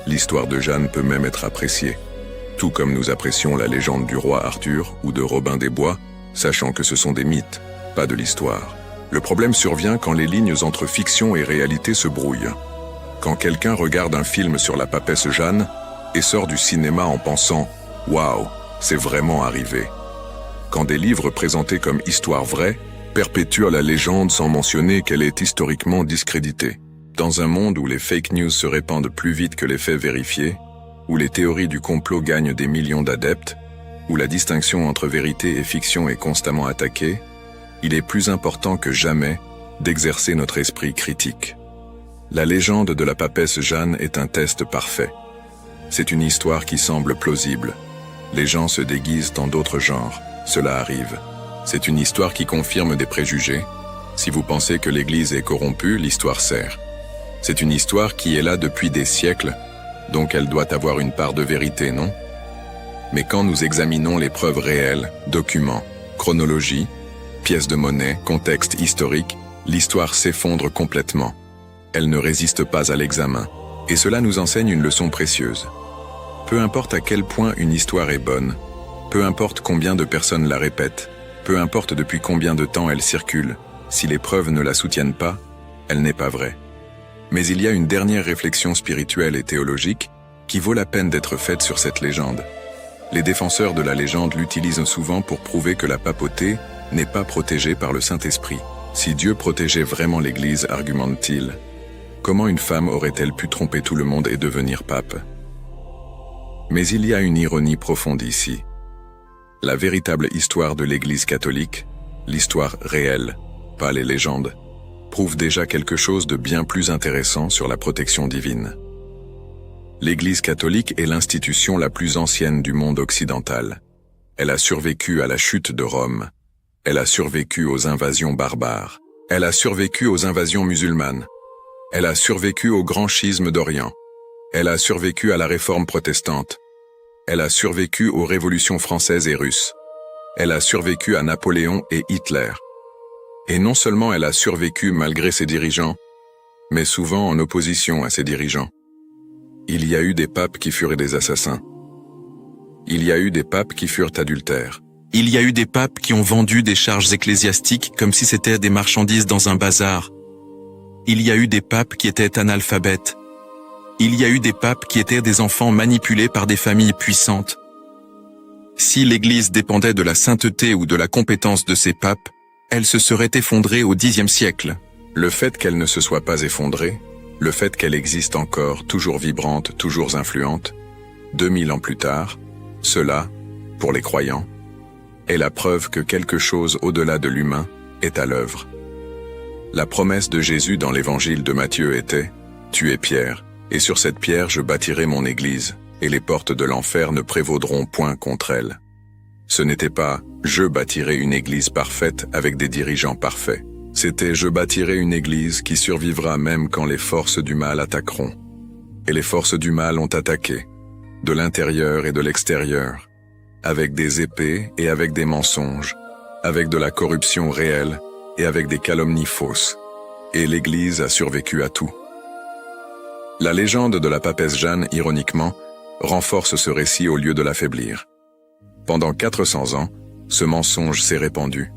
l'histoire de Jeanne peut même être appréciée, tout comme nous apprécions la légende du roi Arthur ou de Robin des Bois, sachant que ce sont des mythes, pas de l'histoire. Le problème survient quand les lignes entre fiction et réalité se brouillent. Quand quelqu'un regarde un film sur la papesse Jeanne et sort du cinéma en pensant « Waouh, c'est vraiment arrivé ». Quand des livres présentés comme histoire vraie perpétuent la légende sans mentionner qu'elle est historiquement discréditée. Dans un monde où les fake news se répandent plus vite que les faits vérifiés, où les théories du complot gagnent des millions d'adeptes, où la distinction entre vérité et fiction est constamment attaquée, il est plus important que jamais d'exercer notre esprit critique. La légende de la papesse Jeanne est un test parfait. C'est une histoire qui semble plausible. Les gens se déguisent dans d'autres genres, cela arrive. C'est une histoire qui confirme des préjugés. Si vous pensez que l'Église est corrompue, l'histoire sert. C'est une histoire qui est là depuis des siècles, donc elle doit avoir une part de vérité, non? Mais quand nous examinons les preuves réelles, documents, chronologie, pièces de monnaie, contexte historique, l'histoire s'effondre complètement. Elle ne résiste pas à l'examen. Et cela nous enseigne une leçon précieuse. Peu importe à quel point une histoire est bonne, peu importe combien de personnes la répètent, peu importe depuis combien de temps elle circule, si les preuves ne la soutiennent pas, elle n'est pas vraie. Mais il y a une dernière réflexion spirituelle et théologique qui vaut la peine d'être faite sur cette légende. Les défenseurs de la légende l'utilisent souvent pour prouver que la papauté n'est pas protégée par le Saint-Esprit. Si Dieu protégeait vraiment l'Église, argumente-t-il, comment une femme aurait-elle pu tromper tout le monde et devenir pape? Mais il y a une ironie profonde ici. La véritable histoire de l'Église catholique, l'histoire réelle, pas les légendes, prouve déjà quelque chose de bien plus intéressant sur la protection divine. L'Église catholique est l'institution la plus ancienne du monde occidental. Elle a survécu à la chute de Rome. Elle a survécu aux invasions barbares. Elle a survécu aux invasions musulmanes. Elle a survécu au grand schisme d'Orient. Elle a survécu à la réforme protestante. Elle a survécu aux révolutions françaises et russes. Elle a survécu à Napoléon et Hitler. Et non seulement elle a survécu malgré ses dirigeants, mais souvent en opposition à ses dirigeants. Il y a eu des papes qui furent des assassins. Il y a eu des papes qui furent adultères. Il y a eu des papes qui ont vendu des charges ecclésiastiques comme si c'était des marchandises dans un bazar. Il y a eu des papes qui étaient analphabètes. Il y a eu des papes qui étaient des enfants manipulés par des familles puissantes. Si l'Église dépendait de la sainteté ou de la compétence de ces papes, elle se serait effondrée au Xe siècle. Le fait qu'elle ne se soit pas effondrée, le fait qu'elle existe encore, toujours vibrante, toujours influente, 2000 ans plus tard, cela, pour les croyants, est la preuve que quelque chose au-delà de l'humain est à l'œuvre. La promesse de Jésus dans l'évangile de Matthieu était « Tu es Pierre, et sur cette pierre je bâtirai mon église, et les portes de l'enfer ne prévaudront point contre elle. » Ce n'était pas « Je bâtirai une église parfaite avec des dirigeants parfaits ». C'était « Je bâtirai une église qui survivra même quand les forces du mal attaqueront. » Et les forces du mal ont attaqué, de l'intérieur et de l'extérieur, avec des épées et avec des mensonges, avec de la corruption réelle et avec des calomnies fausses. Et l'Église a survécu à tout. La légende de la papesse Jeanne, ironiquement, renforce ce récit au lieu de l'affaiblir. Pendant 400 ans, ce mensonge s'est répandu.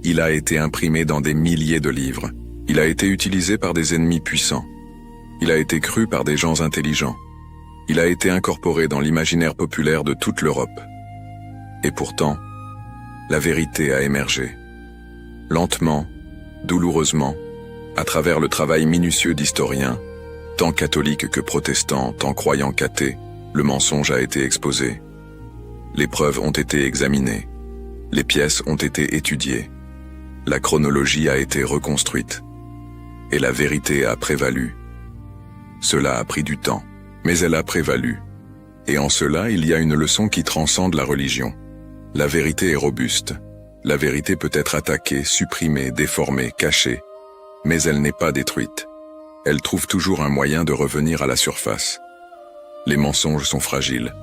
Il a été imprimé dans des milliers de livres. Il a été utilisé par des ennemis puissants. Il a été cru par des gens intelligents. Il a été incorporé dans l'imaginaire populaire de toute l'Europe. Et pourtant, la vérité a émergé. Lentement, douloureusement, à travers le travail minutieux d'historiens, tant catholiques que protestants, tant croyants qu'athées, le mensonge a été exposé. Les preuves ont été examinées. Les pièces ont été étudiées. La chronologie a été reconstruite. Et la vérité a prévalu. Cela a pris du temps, mais elle a prévalu. Et en cela, il y a une leçon qui transcende la religion. La vérité est robuste. La vérité peut être attaquée, supprimée, déformée, cachée. Mais elle n'est pas détruite. Elle trouve toujours un moyen de revenir à la surface. Les mensonges sont fragiles.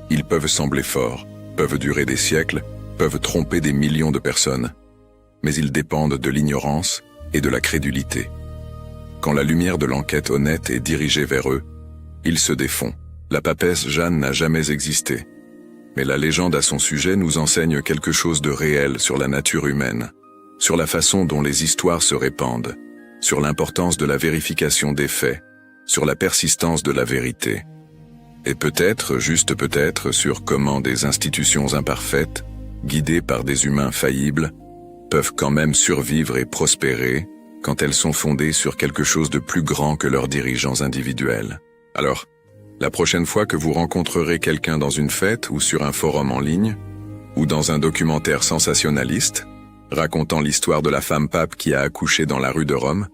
Ils peuvent sembler forts, peuvent durer des siècles, peuvent tromper des millions de personnes. Mais ils dépendent de l'ignorance et de la crédulité. Quand la lumière de l'enquête honnête est dirigée vers eux, ils se défont. La papesse Jeanne n'a jamais existé. Mais la légende à son sujet nous enseigne quelque chose de réel sur la nature humaine, sur la façon dont les histoires se répandent, sur l'importance de la vérification des faits, sur la persistance de la vérité. Et peut-être, juste peut-être, sur comment des institutions imparfaites, guidées par des humains faillibles, peuvent quand même survivre et prospérer quand elles sont fondées sur quelque chose de plus grand que leurs dirigeants individuels. Alors, la prochaine fois que vous rencontrerez quelqu'un dans une fête ou sur un forum en ligne, ou dans un documentaire sensationnaliste, racontant l'histoire de la femme pape qui a accouché dans la rue de Rome,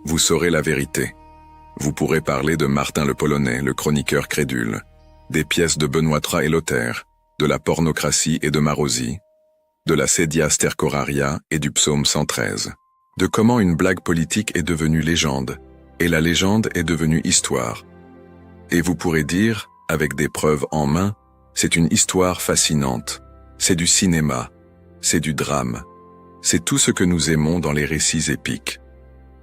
vous saurez la vérité. Vous pourrez parler de Martin le Polonais, le chroniqueur crédule, des pièces de Benoît III et Lothaire, de la pornocratie et de Marosi, de la sedia stercoraria et du psaume 113, de comment une blague politique est devenue légende, et la légende est devenue histoire. Et vous pourrez dire, avec des preuves en main, c'est une histoire fascinante, c'est du cinéma, c'est du drame, c'est tout ce que nous aimons dans les récits épiques.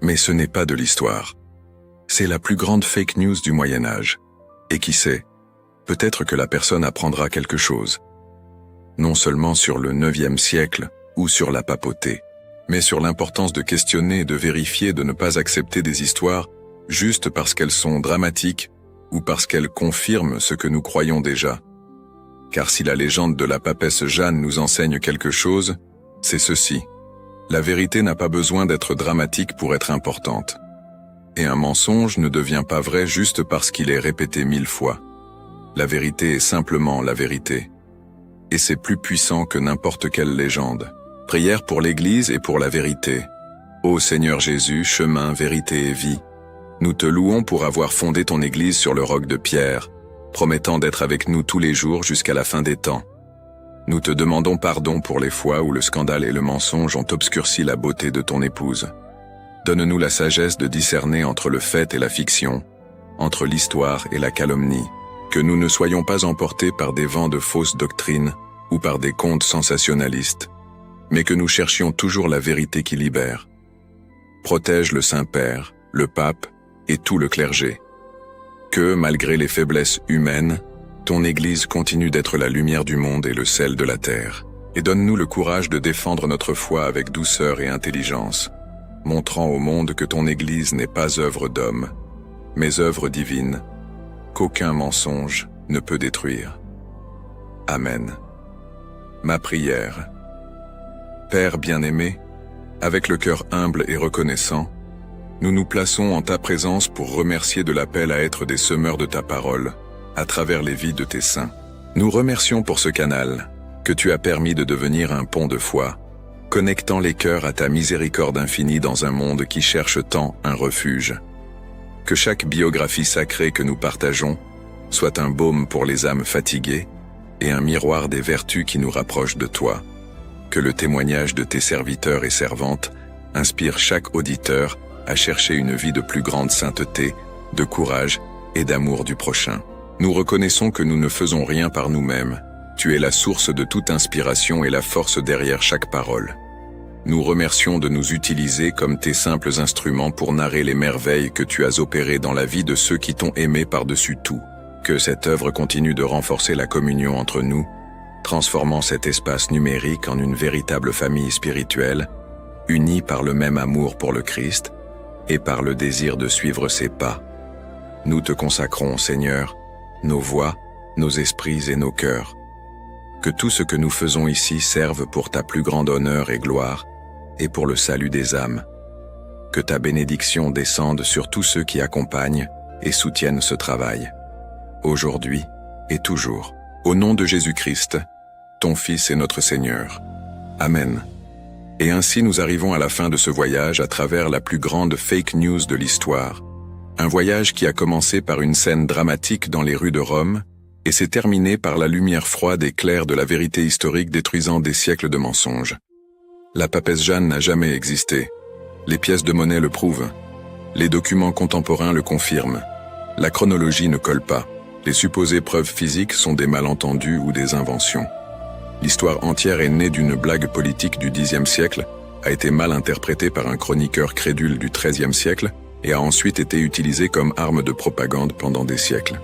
Mais ce n'est pas de l'histoire. C'est la plus grande fake news du Moyen-Âge. Et qui sait, peut-être que la personne apprendra quelque chose. Non seulement sur le 9e siècle ou sur la papauté, mais sur l'importance de questionner, de vérifier, de ne pas accepter des histoires juste parce qu'elles sont dramatiques ou parce qu'elles confirment ce que nous croyons déjà. Car si la légende de la papesse Jeanne nous enseigne quelque chose, c'est ceci. La vérité n'a pas besoin d'être dramatique pour être importante. Et un mensonge ne devient pas vrai juste parce qu'il est répété 1000 fois. La vérité est simplement la vérité. Et c'est plus puissant que n'importe quelle légende. Prière pour l'Église et pour la vérité. Ô Seigneur Jésus, chemin, vérité et vie, nous te louons pour avoir fondé ton Église sur le roc de pierre, promettant d'être avec nous tous les jours jusqu'à la fin des temps. Nous te demandons pardon pour les fois où le scandale et le mensonge ont obscurci la beauté de ton épouse. Donne-nous la sagesse de discerner entre le fait et la fiction, entre l'histoire et la calomnie, que nous ne soyons pas emportés par des vents de fausses doctrines ou par des contes sensationnalistes, mais que nous cherchions toujours la vérité qui libère. Protège le Saint-Père, le Pape et tout le clergé. Que, malgré les faiblesses humaines, ton Église continue d'être la lumière du monde et le sel de la terre. Et donne-nous le courage de défendre notre foi avec douceur et intelligence, montrant au monde que ton Église n'est pas œuvre d'homme, mais œuvre divine, qu'aucun mensonge ne peut détruire. Amen. Ma prière. Père bien-aimé, avec le cœur humble et reconnaissant, nous nous plaçons en ta présence pour remercier de l'appel à être des semeurs de ta parole, à travers les vies de tes saints. Nous remercions pour ce canal, que tu as permis de devenir un pont de foi, connectant les cœurs à ta miséricorde infinie dans un monde qui cherche tant un refuge. Que chaque biographie sacrée que nous partageons soit un baume pour les âmes fatiguées et un miroir des vertus qui nous rapprochent de toi. Que le témoignage de tes serviteurs et servantes inspire chaque auditeur à chercher une vie de plus grande sainteté, de courage et d'amour du prochain. Nous reconnaissons que nous ne faisons rien par nous-mêmes. Tu es la source de toute inspiration et la force derrière chaque parole. Nous remercions de nous utiliser comme tes simples instruments pour narrer les merveilles que tu as opérées dans la vie de ceux qui t'ont aimé par-dessus tout. Que cette œuvre continue de renforcer la communion entre nous, transformant cet espace numérique en une véritable famille spirituelle, unie par le même amour pour le Christ et par le désir de suivre ses pas. Nous te consacrons, Seigneur, nos voix, nos esprits et nos cœurs. Que tout ce que nous faisons ici serve pour ta plus grande honneur et gloire, et pour le salut des âmes. Que ta bénédiction descende sur tous ceux qui accompagnent et soutiennent ce travail, aujourd'hui et toujours. Au nom de Jésus-Christ, ton Fils et notre Seigneur. Amen. Et ainsi nous arrivons à la fin de ce voyage à travers la plus grande fake news de l'histoire. Un voyage qui a commencé par une scène dramatique dans les rues de Rome, et s'est terminé par la lumière froide et claire de la vérité historique détruisant des siècles de mensonges. La papesse Jeanne n'a jamais existé. Les pièces de monnaie le prouvent. Les documents contemporains le confirment. La chronologie ne colle pas. Les supposées preuves physiques sont des malentendus ou des inventions. L'histoire entière est née d'une blague politique du Xe siècle, a été mal interprétée par un chroniqueur crédule du XIIIe siècle et a ensuite été utilisée comme arme de propagande pendant des siècles.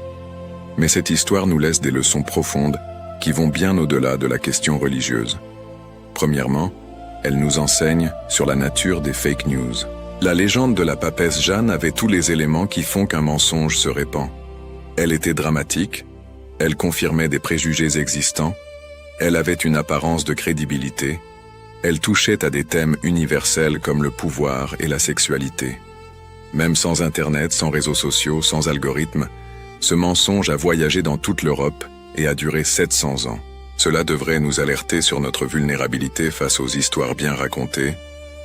Mais cette histoire nous laisse des leçons profondes qui vont bien au-delà de la question religieuse. Premièrement, elle nous enseigne sur la nature des fake news. La légende de la papesse Jeanne avait tous les éléments qui font qu'un mensonge se répand. Elle était dramatique, elle confirmait des préjugés existants, elle avait une apparence de crédibilité, elle touchait à des thèmes universels comme le pouvoir et la sexualité. Même sans Internet, sans réseaux sociaux, sans algorithmes, ce mensonge a voyagé dans toute l'Europe et a duré 700 ans. Cela devrait nous alerter sur notre vulnérabilité face aux histoires bien racontées,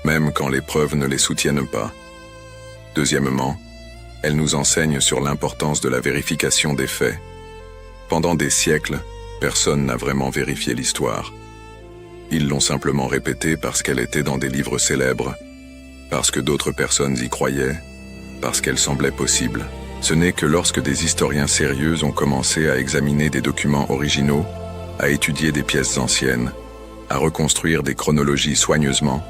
même quand les preuves ne les soutiennent pas. Deuxièmement, elle nous enseigne sur l'importance de la vérification des faits. Pendant des siècles, personne n'a vraiment vérifié l'histoire. Ils l'ont simplement répétée parce qu'elle était dans des livres célèbres, parce que d'autres personnes y croyaient, parce qu'elle semblait possible. Ce n'est que lorsque des historiens sérieux ont commencé à examiner des documents originaux, à étudier des pièces anciennes, à reconstruire des chronologies soigneusement,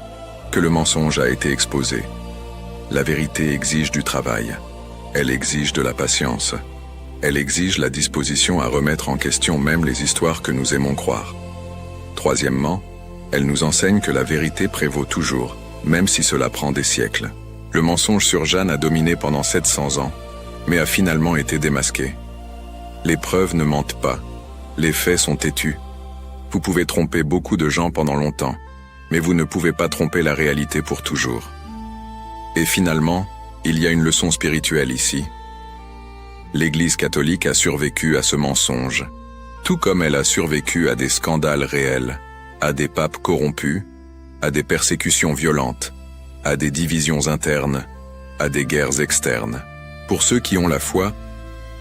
que le mensonge a été exposé. La vérité exige du travail. Elle exige de la patience. Elle exige la disposition à remettre en question même les histoires que nous aimons croire. Troisièmement, elle nous enseigne que la vérité prévaut toujours, même si cela prend des siècles. Le mensonge sur Jeanne a dominé pendant 700 ans, mais a finalement été démasqué. Les preuves ne mentent pas. Les faits sont têtus. Vous pouvez tromper beaucoup de gens pendant longtemps, mais vous ne pouvez pas tromper la réalité pour toujours. Et finalement, il y a une leçon spirituelle ici. L'Église catholique a survécu à ce mensonge, tout comme elle a survécu à des scandales réels, à des papes corrompus, à des persécutions violentes, à des divisions internes, à des guerres externes. Pour ceux qui ont la foi,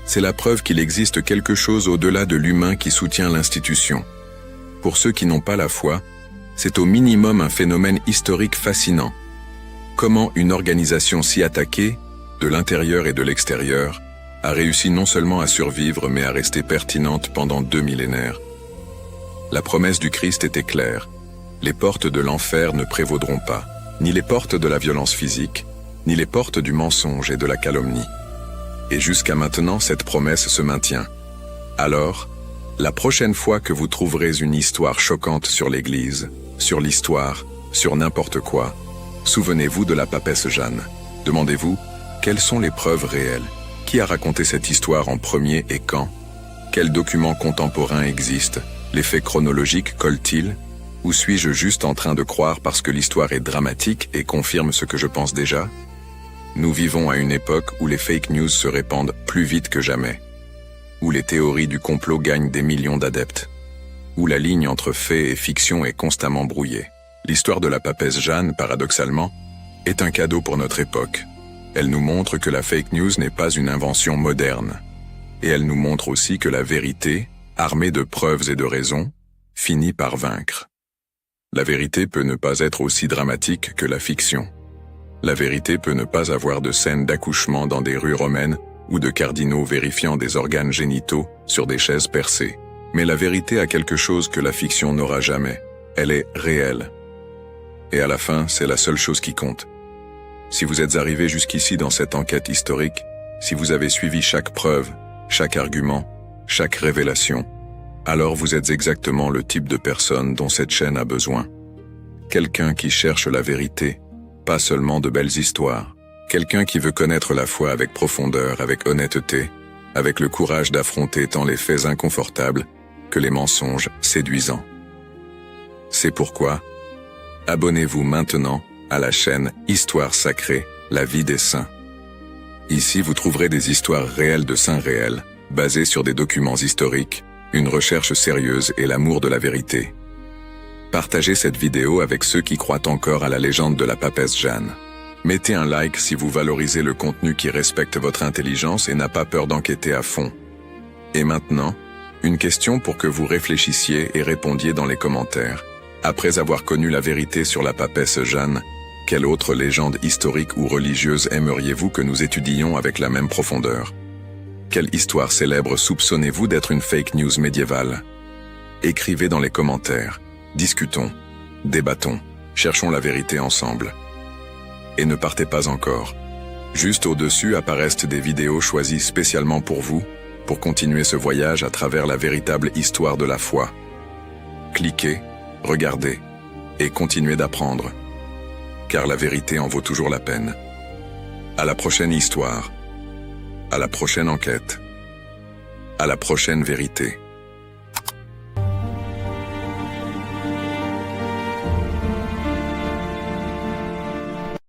c'est la preuve qu'il existe quelque chose au-delà de l'humain qui soutient l'institution. Pour ceux qui n'ont pas la foi, c'est au minimum un phénomène historique fascinant. Comment une organisation si attaquée, de l'intérieur et de l'extérieur, a réussi non seulement à survivre mais à rester pertinente pendant 2 millénaires. La promesse du Christ était claire. Les portes de l'enfer ne prévaudront pas, ni les portes de la violence physique, ni les portes du mensonge et de la calomnie. Et jusqu'à maintenant, cette promesse se maintient. Alors, la prochaine fois que vous trouverez une histoire choquante sur l'Église, sur l'histoire, sur n'importe quoi, souvenez-vous de la papesse Jeanne. Demandez-vous, quelles sont les preuves réelles? Qui a raconté cette histoire en premier et quand? Quels documents contemporains existent? Les faits chronologiques collent-ils? Ou suis-je juste en train de croire parce que l'histoire est dramatique et confirme ce que je pense déjà? Nous vivons à une époque où les fake news se répandent plus vite que jamais, où les théories du complot gagnent des millions d'adeptes, où la ligne entre faits et fiction est constamment brouillée. L'histoire de la papesse Jeanne, paradoxalement, est un cadeau pour notre époque. Elle nous montre que la fake news n'est pas une invention moderne. Et elle nous montre aussi que la vérité, armée de preuves et de raisons, finit par vaincre. La vérité peut ne pas être aussi dramatique que la fiction. La vérité peut ne pas avoir de scènes d'accouchement dans des rues romaines ou de cardinaux vérifiant des organes génitaux sur des chaises percées. Mais la vérité a quelque chose que la fiction n'aura jamais. Elle est réelle. Et à la fin, c'est la seule chose qui compte. Si vous êtes arrivé jusqu'ici dans cette enquête historique, si vous avez suivi chaque preuve, chaque argument, chaque révélation, alors vous êtes exactement le type de personne dont cette chaîne a besoin. Quelqu'un qui cherche la vérité, pas seulement de belles histoires. Quelqu'un qui veut connaître la foi avec profondeur, avec honnêteté, avec le courage d'affronter tant les faits inconfortables que les mensonges séduisants. C'est pourquoi, abonnez-vous maintenant à la chaîne Histoire sacrée, la vie des saints. Ici, vous trouverez des histoires réelles de saints réels, basées sur des documents historiques, une recherche sérieuse et l'amour de la vérité. Partagez cette vidéo avec ceux qui croient encore à la légende de la papesse Jeanne. Mettez un like si vous valorisez le contenu qui respecte votre intelligence et n'a pas peur d'enquêter à fond. Et maintenant, une question pour que vous réfléchissiez et répondiez dans les commentaires. Après avoir connu la vérité sur la papesse Jeanne, quelle autre légende historique ou religieuse aimeriez-vous que nous étudions avec la même profondeur? Quelle histoire célèbre soupçonnez-vous d'être une fake news médiévale? Écrivez dans les commentaires. Discutons, débattons, cherchons la vérité ensemble. Et ne partez pas encore. Juste au-dessus apparaissent des vidéos choisies spécialement pour vous, pour continuer ce voyage à travers la véritable histoire de la foi. Cliquez, regardez, et continuez d'apprendre. Car la vérité en vaut toujours la peine. À la prochaine histoire. À la prochaine enquête. À la prochaine vérité.